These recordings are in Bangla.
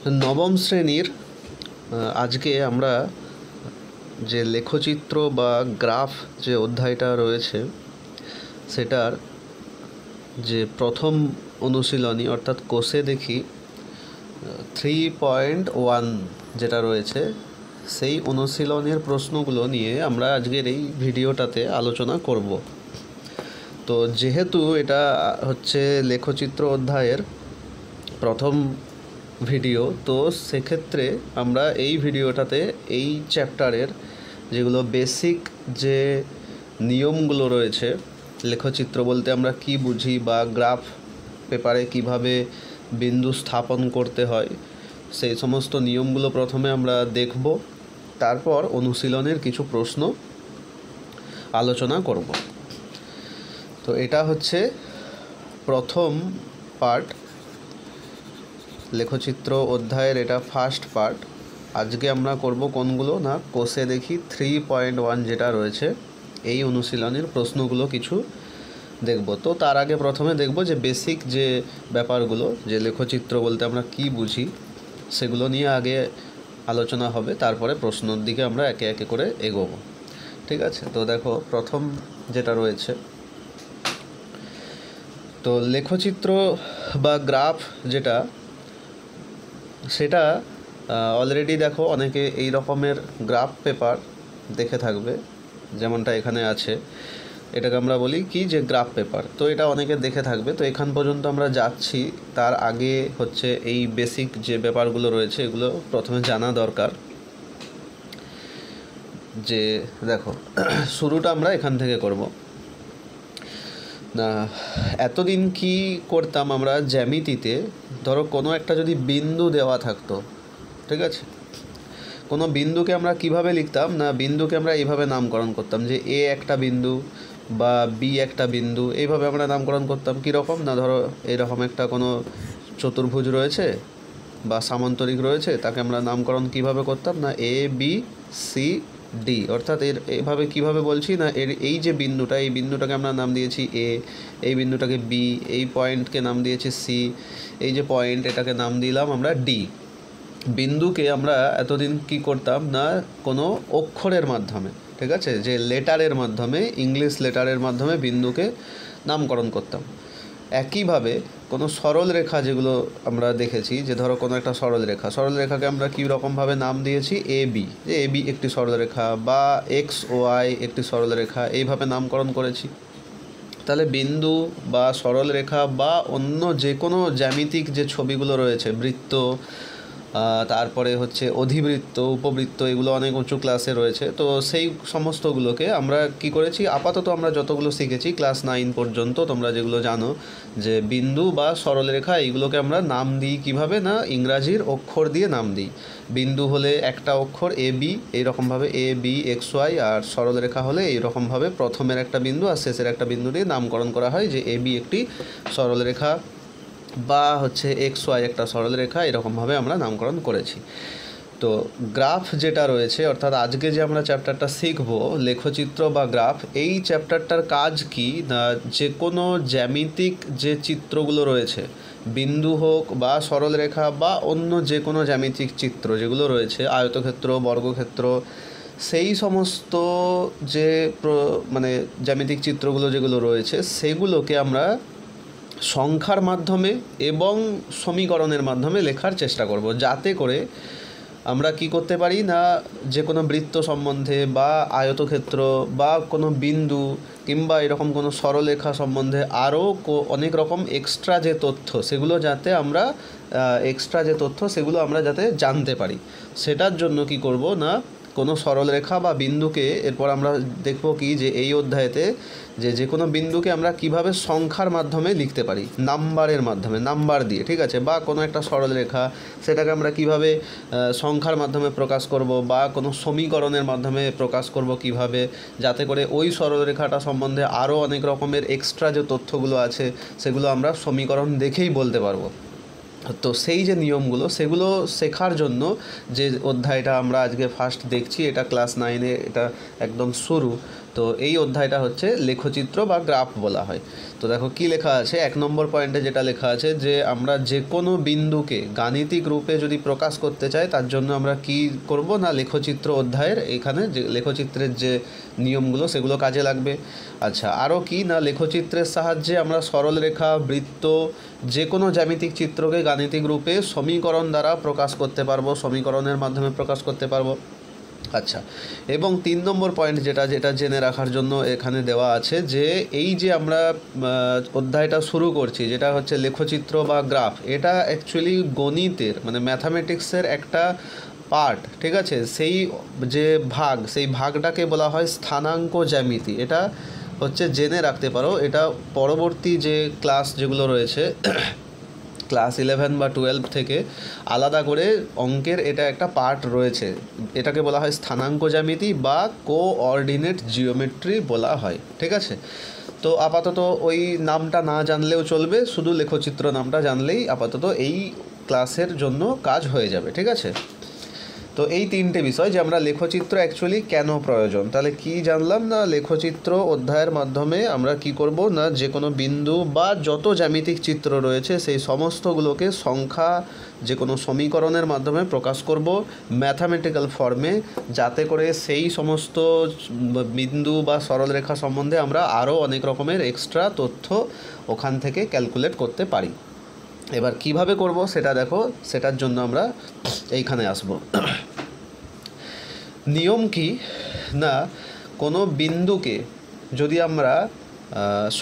নবম শ্রেণীর আজকে আমরা যে লেখচিত্র বা গ্রাফ যে অধ্যায়টা রয়েছে সেটার যে প্রথম অনুশীলনী অর্থাৎ কোষে দেখি 3.1 যেটা রয়েছে সেই অনুশীলনের প্রশ্নগুলো নিয়ে আমরা আজকের এই ভিডিওটাতে আলোচনা করব। তো যেহেতু এটা হচ্ছে লেখচিত্র অধ্যায়ের প্রথম ভিডিও, তো সেক্ষেত্রে আমরা এই ভিডিওটাতে এই চ্যাপ্টারের যেগুলো বেসিক যে নিয়মগুলো রয়েছে, লেখচিত্র বলতে আমরা কি বুঝি বা গ্রাফ পেপারে কিভাবে বিন্দু স্থাপন করতে হয়, সেই সমস্ত নিয়মগুলো প্রথমে আমরা দেখব, তারপর অনুশীলনের কিছু প্রশ্ন আলোচনা করব। তো এটা হচ্ছে প্রথম পার্ট, লেখচিত্র অধ্যায়ের এটা ফার্স্ট পার্ট। আজকে আমরা করব কোনগুলো না, কোষে দেখি 3.1 যেটা রয়েছে এই অনুশীলনের প্রশ্নগুলো কিছু দেখব। তো তার আগে প্রথমে দেখব যে বেসিক যে ব্যাপারগুলো, যে লেখচিত্র বলতে আমরা কি বুঝি সেগুলো নিয়ে আগে আলোচনা হবে, তারপরে প্রশ্নের দিকে আমরা একে একে করে এগোবো। ঠিক আছে, তো দেখো প্রথম যেটা রয়েছে, তো লেখচিত্র বা গ্রাফ যেটা, সেটা অলরেডি দেখো অনেকে এই রকমের গ্রাফ পেপার দেখে থাকবে, যেমনটা এখানে আছে, এটাকে আমরা বলি কি যে গ্রাফ পেপার। তো এটা অনেকে দেখে থাকবে। তো এখান পর্যন্ত আমরা যাচ্ছি, তার আগে হচ্ছে এই বেসিক যে ব্যাপারগুলো রয়েছে এগুলো প্রথমে জানা দরকার। যে দেখো শুরুটা আমরা এখান থেকে করব না। এতদিন কি করতাম আমরা জ্যামিতিতে, ধরো কোনো একটা যদি বিন্দু দেওয়া থাকতো, ঠিক আছে, কোনো বিন্দুকে আমরা কিভাবে লিখতাম না, বিন্দুকে আমরা এইভাবে নামকরণ করতাম যে এ একটা বিন্দু বা বি একটা বিন্দু, এইভাবে আমরা নামকরণ করতাম। কীরকম না, ধরো এরকম একটা কোনো চতুর্ভুজ রয়েছে বা সামান্তরিক রয়েছে, তাকে আমরা নামকরণ কিভাবে করতাম না এ বি সি ডি, অর্থাৎ এভাবে কিভাবে বলছি না, এই যে বিন্দুটা, এই বিন্দুটাকে আমরা নাম দিয়েছি এ, এই বিন্দুটাকে বি, এই পয়েন্টকে নাম দিয়েছি সি, এই যে পয়েন্ট এটাকে নাম দিলাম আমরা ডি। বিন্দুকে আমরা এতদিন কি করতাম না কোনো অক্ষরের মাধ্যমে, ঠিক আছে, যে লেটারের মাধ্যমে, ইংলিশ লেটারের মাধ্যমে বিন্দুকে নামকরণ করতাম। একইভাবে কোনো সরল রেখা যেগুলো আমরা দেখেছি, যে ধরো কোনো একটা সরলরেখাকে আমরা কী রকমভাবে নাম দিয়েছি এ বি, যে এ বি একটি সরলরেখা, বা এক্স ওয়াই একটি সরলরেখা, এইভাবে নামকরণ করেছি। তাহলে বিন্দু বা সরলরেখা বা অন্য যে কোনো জ্যামিতিক যে ছবিগুলো রয়েছে, বৃত্ত, তারপরে হচ্ছে অধিবৃত্ত, উপবৃত্ত, এগুলো অনেক উঁচু ক্লাসে রয়েছে। তো সেই সমস্তগুলোকে আমরা কি করেছি, আপাতত আমরা যতগুলো শিখেছি ক্লাস 9 পর্যন্ত, তোমরা যেগুলো জানো যে বিন্দু বা সরলরেখা, এইগুলোকে আমরা নাম দিই কিভাবে না, ইংরাজির অক্ষর দিয়ে নাম দিই। বিন্দু হলে একটা অক্ষর এ বি, এইরকমভাবে এ বি এক্স ওয়াই, আর সরলরেখা হলে এইরকমভাবে প্রথমের একটা বিন্দু আর শেষের একটা বিন্দু দিয়ে নামকরণ করা হয়, যে এ বি একটি সরলরেখা বা হচ্ছে এক্স ওয়াই একটা সরলরেখা, এরকমভাবে আমরা নামকরণ করেছি। তো গ্রাফ যেটা রয়েছে, অর্থাৎ আজকে যে আমরা চ্যাপ্টারটা শিখব লেখচিত্র বা গ্রাফ, এই চ্যাপ্টারটার কাজ কি না, যে কোনো জ্যামিতিক যে চিত্রগুলো রয়েছে, বিন্দু হোক বা সরলরেখা বা অন্য যে কোনো জ্যামিতিক চিত্র যেগুলো রয়েছে, আয়তক্ষেত্র, বর্গক্ষেত্র, সেই সমস্ত যে মানে জ্যামিতিক চিত্রগুলো যেগুলো রয়েছে, সেগুলোকে আমরা সংখ্যার মাধ্যমে এবং সমীকরণের মাধ্যমে লেখার চেষ্টা করব, যাতে করে আমরা কি করতে পারি না, যে কোনো বৃত্ত সম্বন্ধে বা আয়তক্ষেত্র বা কোনো বিন্দু কিংবা এরকম কোনো সরলরেখা সম্বন্ধে আরও অনেক রকম এক্সট্রা যে তথ্য, সেগুলো যাতে আমরা যাতে জানতে পারি। সেটার জন্য কি করব না, কোনো সরলরেখা বা বিন্দুকে, এরপর আমরা দেখব কি যে এই অধ্যায়েতে যে কোনো বিন্দুকে আমরা কিভাবে সংখ্যার মাধ্যমে লিখতে পারি, নাম্বারের মাধ্যমে, নাম্বার দিয়ে, ঠিক আছে, বা কোনো একটা সরলরেখা সেটাকে আমরা কিভাবে সংখ্যার মাধ্যমে প্রকাশ করব, বা কোনো সমীকরণের মাধ্যমে প্রকাশ করব কিভাবে, যাতে করে ওই সরলরেখাটা সম্বন্ধে আরও অনেক রকমের এক্সট্রা যে তথ্যগুলো আছে সেগুলো আমরা সমীকরণ দেখেই বলতে পারবো। তো সেই যে নিয়মগুলো, সেগুলো শেখার জন্য যে অধ্যায়টা আমরা আজকে ফার্স্ট দেখছি, এটা ক্লাস 9-এ এটা একদম শুরু। তো এই অধ্যায়টা হচ্ছে লেখচিত্র বা গ্রাফ বলা হয়। তো দেখো কি লেখা আছে, 1 নম্বর পয়েন্টে যেটা লেখা আছে যে আমরা যে কোনো বিন্দুকে গাণিতিক রূপে যদি প্রকাশ করতে চাই তার জন্য আমরা কি করব না লেখচিত্র অধ্যায়ের এখানে যে লেখচিত্রের যে নিয়মগুলো সেগুলো কাজে লাগবে। আচ্ছা, আরও কি না লেখচিত্রের সাহায্যে আমরা সরলরেখা, বৃত্ত, যে কোনো জ্যামিতিক চিত্রকে গাণিতিক রূপে সমীকরণ দ্বারা প্রকাশ করতে পারবো, সমীকরণের মাধ্যমে প্রকাশ করতে পারবো। আচ্ছা, এবং 3 নম্বর পয়েন্ট যেটা জেনে রাখার জন্য এখানে দেওয়া আছে যে এই যে আমরা অধ্যায়টা শুরু করছি যেটা হচ্ছে লেখচিত্র বা গ্রাফ, এটা অ্যাকচুয়ালি গণিতের মানে ম্যাথামেটিক্সের একটা পার্ট, ঠিক আছে। সেই যে সেই ভাগটাকে বলা হয় স্থানাঙ্ক জ্যামিতি। এটা হচ্ছে জেনে রাখতে পারো, এটা পরবর্তী যে ক্লাস যেগুলো রয়েছে ক্লাস 11 বা 12 থেকে আলাদা করে অঙ্কের এটা একটা পার্ট রয়েছে, এটাকে বলা হয় স্থানাঙ্ক জ্যামিতি বা কোঅর্ডিনেট জিওমেট্রি বলা হয়, ঠিক আছে। তো আপাতত ওই নামটা না জানলেও চলবে, শুধু লেখচিত্র নামটা জানলেই আপাতত এই ক্লাসের জন্য কাজ হয়ে যাবে, ঠিক আছে। তো এই 3টে বিষয় যে আমরা লেখচিত্র অ্যাকচুয়ালি কেন প্রয়োজন, তাহলে কি জানলাম না লেখচিত্র অধ্যায়ের মাধ্যমে আমরা কি করব না যে কোনো বিন্দু বা যত জ্যামিতিক চিত্র রয়েছে সেই সমস্তগুলোকে সংখ্যা যে কোনো সমীকরণের মাধ্যমে প্রকাশ করব ম্যাথামেটিক্যাল ফর্মে, যাতে করে সেই সমস্ত বিন্দু বা সরলরেখা সম্বন্ধে আমরা আরও অনেক রকমের এক্সট্রা তথ্য ওখান থেকে ক্যালকুলেট করতে পারি। এবার কিভাবে করব সেটা দেখো, সেটার জন্য আমরা এইখানে আসব। নিয়ম কি না কোনো বিন্দুকে যদি আমরা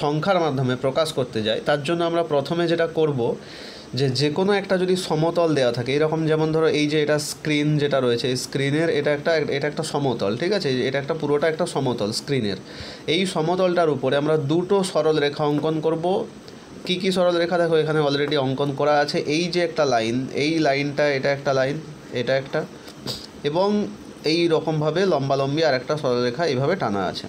সংখ্যার মাধ্যমে প্রকাশ করতে যাই তার জন্য আমরা প্রথমে যেটা করব যে কোনো একটা যদি সমতল দেওয়া থাকে, এরকম যেমন ধরো এই যে এটা স্ক্রিন যেটা রয়েছে, এই স্ক্রিনের এটা একটা সমতল, ঠিক আছে। এটা একটা পুরোটা একটা সমতল স্ক্রিনের। এই সমতলটার উপরে আমরা দুটো সরল রেখা অঙ্কন করব। কি কি সরল রেখা দেখো এখানে অলরেডি অঙ্কন করা আছে। এই যে একটা লাইন, এই লাইনটা এটা একটা লাইন, এটা একটা, এবং এই রকমভাবে লম্বালম্বি আর একটা সরলরেখা এইভাবে টানা আছে।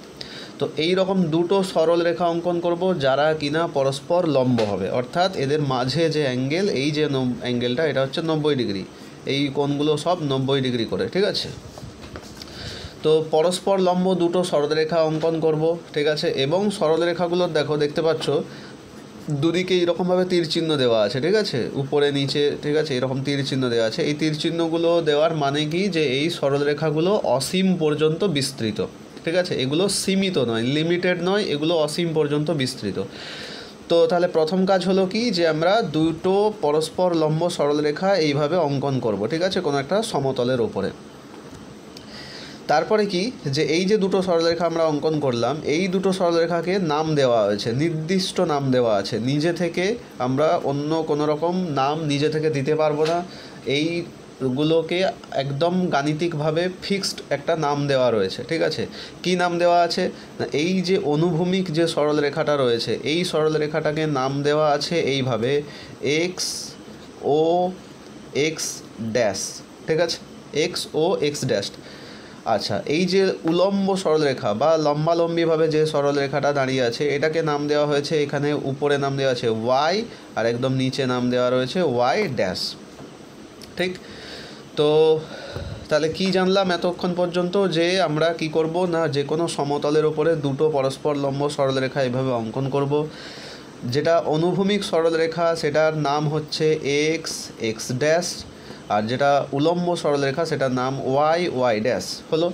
তো এই রকম দুটো সরল রেখা অঙ্কন করব যারা কিনা পরস্পর লম্ব হবে, অর্থাৎ এদের মাঝে যে অ্যাঙ্গেল, এই যে অ্যাঙ্গেলটা এটা হচ্ছে 90 ডিগ্রি, এই কোণগুলো সব 90 ডিগ্রি করে, ঠিক আছে। তো পরস্পর লম্ব দুটো সরলরেখা অঙ্কন করব, ঠিক আছে। এবং সরলরেখাগুলোর দেখতে পাচ্ছ দুদিকে এরকমভাবে তীর চিহ্ন দেওয়া আছে, ঠিক আছে, উপরে নিচে, ঠিক আছে, এরকম তীর চিহ্ন দেওয়া আছে। এই তীর চিহ্নগুলো দেওয়ার মানে কি যে এই সরলরেখাগুলো অসীম পর্যন্ত বিস্তৃত, ঠিক আছে। এগুলো সীমিত নয়, লিমিটেড নয়, এগুলো অসীম পর্যন্ত বিস্তৃত। তো তাহলে প্রথম কাজ হলো কি যে আমরা দুটো পরস্পর লম্ব সরলরেখা এইভাবে অঙ্কন করব, ঠিক আছে, কোনো একটা সমতলের উপরে। তারপরে কি যে এই যে দুটো সরলরেখা আমরা অঙ্কন করলাম, এই দুটো সরলরেখাকে নাম দেওয়া হয়েছে, নির্দিষ্ট নাম দেওয়া আছে। নিজে থেকে আমরা অন্য কোনো রকম নাম নিজে থেকে দিতে পারবো না, এইগুলোকে একদম গাণিতিকভাবে ফিক্সড একটা নাম দেওয়া রয়েছে, ঠিক আছে। কি নাম দেওয়া আছে না এই যে অনুভূমিক যে সরলরেখাটা রয়েছে, এই সরলরেখাটাকে নাম দেওয়া আছে এইভাবে এক্স ও এক্স ড্যাশ, ঠিক আছে, এক্স ও এক্স ড্যাশ। আচ্ছা, এই যে উলম্ব সরলরেখা বা লম্বালম্বিভাবে যে সরলরেখাটা দাঁড়িয়ে আছে এটাকে নাম দেওয়া হয়েছে, এখানে উপরে নাম দেওয়া আছে ওয়াই আর একদম নিচে নাম দেওয়া রয়েছে ওয়াই ড্যাশ, ঠিক। তো তাহলে কি জানলাম এতক্ষণ পর্যন্ত যে আমরা কি করব না যে কোনো সমতলের উপরে দুটো পরস্পর লম্ব সরলরেখা এভাবে অঙ্কন করব। যেটা অনুভূমিক সরলরেখা সেটার নাম হচ্ছে এক্স এক্স ড্যাশ, আর যেটা উলম্ব সরলরেখা সেটার নাম ওয়াই ওয়াই ড্যাশ হলো।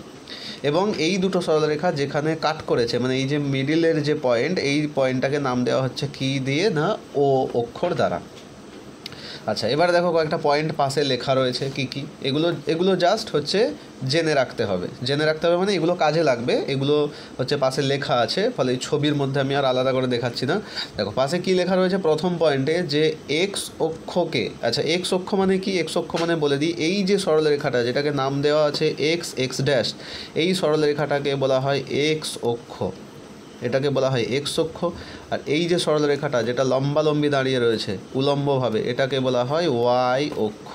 এবং এই দুটো সরলরেখা যেখানে কাট করেছে মানে এই যে মিডিলের যে পয়েন্ট, এই পয়েন্টটাকে নাম দেওয়া হচ্ছে কি দিয়ে না ও অক্ষর দ্বারা। আচ্ছা, এবার দেখো কয়েকটা পয়েন্ট পাশে লেখা রয়েছে কি কি, এগুলো জাস্ট হচ্ছে জেনে রাখতে হবে মানে এগুলো কাজে লাগবে, এগুলো হচ্ছে পাশে লেখা আছে, ফলে এই ছবির মধ্যে আমি আর আলাদা করে দেখাচ্ছি না। দেখো পাশে কি লেখা রয়েছে প্রথম পয়েন্টে যে এক্স অক্ষকে, আচ্ছা এক্স অক্ষ মানে কি, এক্স অক্ষ মানে বলে দিই এই যে সরলরেখাটা যেটাকে নাম দেওয়া আছে এক্স এক্স ড্যাশ, এই সরলরেখাটাকে বলা হয় এক্স অক্ষ, এটাকে বলা হয় এক্স অক্ষ। আর এই যে সরলরেখাটা যেটা লম্বালম্বি দাঁড়িয়ে রয়েছে উলম্বভাবে এটাকে বলা হয় ওয়াই অক্ষ,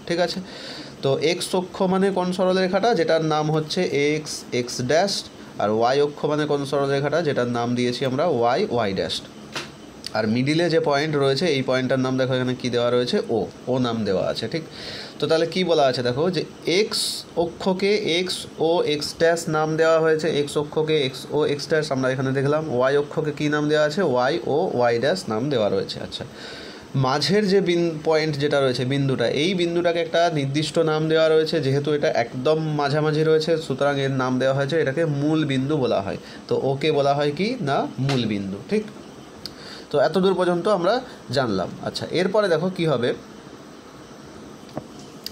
ঠিক আছে। তো এক্স অক্ষ মানে কোন সরলরেখাটা যেটার নাম হচ্ছে এক্স এক্স ড্যাশ, আর ওয়াই অক্ষ মানে কোন সরলরেখাটা যেটার নাম দিয়েছি আমরা ওয়াই ওয়াই ড্যাশ। আর মিডিলে যে পয়েন্ট রয়েছে এই পয়েন্টটার নাম দেখো এখানে কী দেওয়া রয়েছে, ও নাম দেওয়া আছে। ঠিক, তো তাহলে কি বলা আছে দেখো যে এক্স অক্ষকে এক্স ও এক্স ড্যাশ নাম দেওয়া হয়েছে, এক্স অক্ষকে এক্স ও এক্স ড্যাশ আমরা এখানে দেখলাম। ওয়াই অক্ষকে কী নাম দেওয়া আছে, ওয়াই ও ওয়াই ড্যাশ নাম দেওয়া রয়েছে। আচ্ছা, মাঝের যে পয়েন্ট যেটা রয়েছে বিন্দুটা, এই বিন্দুটাকে একটা নির্দিষ্ট নাম দেওয়া রয়েছে, যেহেতু এটা একদম মাঝামাঝি রয়েছে সুতরাং এর নাম দেওয়া হয়েছে, এটাকে মূল বিন্দু বলা হয়। তো ওকে বলা হয় কি না, মূল বিন্দু। ঠিক, তো এত দূর পর্যন্ত আমরা জানলাম। আচ্ছা, এরপরে দেখো কি হবে।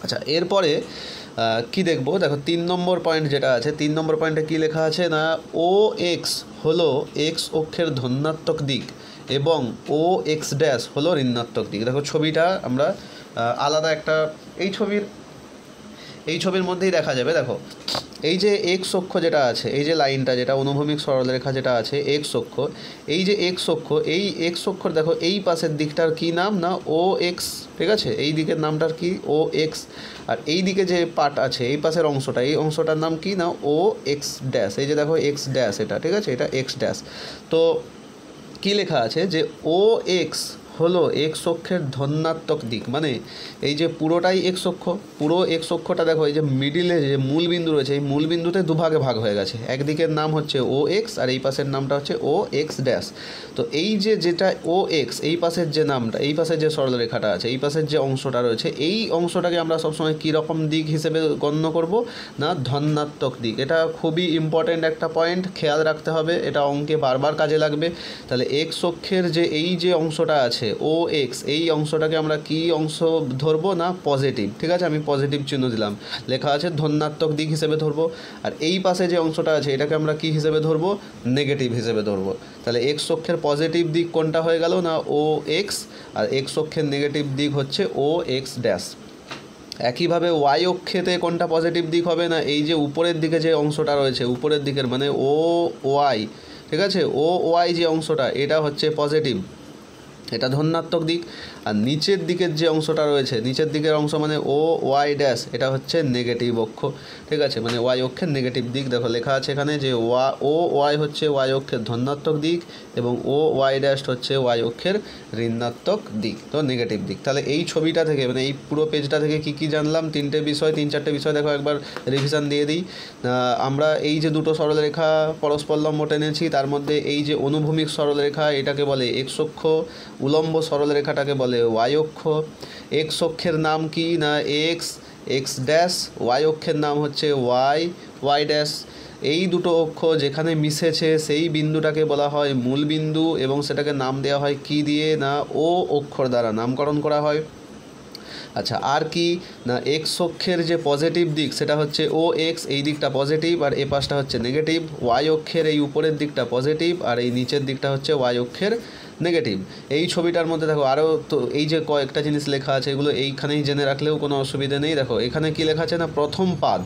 আচ্ছা, এরপরে কি দেখবো, দেখো 3 নম্বর পয়েন্ট যেটা আছে, 3 নম্বর পয়েন্টে কী লেখা আছে না, ও এক্স হলো এক্স অক্ষের ধনাত্মক দিক এবং ও এক্স ড্যাশ হলো ঋণাত্মক দিক। দেখো ছবিটা আমরা আলাদা একটা এই ছবির মধ্যেই দেখা যাবে। দেখো এই যে এক্স অক্ষ যেটা আছে, এই যে লাইনটা যেটা অনুভূমিক সরলরেখা যেটা আছে এক্স অক্ষ, এই যে এক্স অক্ষ, এই এক্স অক্ষর দেখো এই পাশের দিকটার কি নাম না, ও এক্স। ঠিক আছে, এই দিকের নামটার কি, ও এক্স। আর এই দিকে যে পার্ট আছে এই পাশের অংশটা, এই অংশটার নাম কি না, ও এক্স ড্যাশ। এই যে দেখো এক্স ড্যাশ, এটা ঠিক আছে, এটা এক্স ড্যাশ। তো কী লেখা আছে যে ও এক্স হলো এক্স অক্ষের ধনাত্মক দিক, মানে এই যে পুরোটাই এক্স অক্ষ, পুরো এক্স অক্ষটা দেখো এই যে মিডিলে যে মূল বিন্দু রয়েছে এই মূল বিন্দুতে দুভাগে ভাগ হয়ে গেছে, একদিকের নাম হচ্ছে ও এক্স আর এই পাশের নামটা হচ্ছে ও এক্স ড্যাশ। তো এই যে যেটা ও এক্স, এই পাশের যে নামটা, এই পাশের যে সরলরেখাটা আছে, এই পাশের যে অংশটা রয়েছে, এই অংশটাকে আমরা সবসময় কী রকম দিক হিসেবে গণ্য করব না, ধনাত্মক দিক। এটা খুবই ইম্পর্ট্যান্ট একটা পয়েন্ট, খেয়াল রাখতে হবে, এটা অঙ্কে বারবার কাজে লাগবে। তাহলে এক্স অক্ষের যে এই যে অংশটা আছে ও এক্স, এই অংশটাকে আমরা কি অংশ ধরবো না, পজিটিভ। ঠিক আছে, আমি পজিটিভ চিহ্ন দিলাম, লেখা আছে ধনাত্মক দিক হিসেবে ধরবো। আর এই পাশে যে অংশটা আছে এটাকে আমরা কি হিসেবে ধরবো, নেগেটিভ হিসেবে ধরবো। তাহলে এক্স অক্ষের পজিটিভ দিক কোনটা হয়ে গেল না, ও এক্স, আর এক্স অক্ষের নেগেটিভ দিক হচ্ছে ও এক্স ড্যাশ। একইভাবে ওয়াই অক্ষেতে কোনটা পজিটিভ দিক হবে না, এই যে উপরের দিকে যে অংশটা রয়েছে উপরের দিকের মানে ও ওয়াই, ঠিক আছে, ও ওয়াই যে অংশটা এটা হচ্ছে পজিটিভ, এটা ধনাত্মক দিক। আর নিচের দিকের যে অংশটা রয়েছে, নিচের দিকের অংশ মানে ও ওয়াই ড্যাশ, এটা হচ্ছে নেগেটিভ অক্ষ। ঠিক আছে, মানে ওয়াই অক্ষের নেগেটিভ দিক। দেখো লেখা আছে এখানে যে ও ওয়াই হচ্ছে ওয়াই অক্ষের ধনাত্মক দিক এবং ও ওয়াই ড্যাশ হচ্ছে ওয়াই অক্ষের ঋণাত্মক দিক, তো নেগেটিভ দিক। তাহলে এই ছবিটা থেকে মানে এই পুরো পেজটা থেকে কি কি জানলাম, 3টে বিষয়, 3-4টে বিষয় দেখো একবার রিভিশন দিয়ে দিই। আমরা এই যে দুটো সরলরেখা পরস্পর লম্ব টেনেছি, তার মধ্যে এই যে অনুভূমিক সরলরেখা এটাকে বলে এক্স অক্ষ, উলম্ব সরলরেখাটাকে বলে ওয়াই অক্ষ। এক্স অক্ষের নাম কি না এক্স, এক্স ড্যাশ, ওয়াই অক্ষের নাম হচ্ছে ওয়াই, ওয়াই ড্যাশ। এই দুটো অক্ষ যেখানে মিশেছে সেই বিন্দুটাকে বলা হয় মূল বিন্দু এবং সেটাকে নাম দেওয়া হয় কি দিয়ে না, ও অক্ষর দ্বারা নামকরণ করা হয়। আচ্ছা, আর কি না এক্স অক্ষের যে পজিটিভ দিক সেটা হচ্ছে ও এক্স, এই দিকটা পজিটিভ আর এ পাশটা হচ্ছে নেগেটিভ। ওয়াই অক্ষের এই উপরের দিকটা পজিটিভ আর এই নিচের দিকটা হচ্ছে ওয়াই অক্ষের নেগেটিভ। এই ছবিটার মধ্যে দেখো আরও তো এই যে কয়েকটা জিনিস লেখা আছে এগুলো এইখানেই জেনে রাখলেও কোনো অসুবিধা নেই। দেখো এখানে কি লেখা আছে না প্রথম পাদ,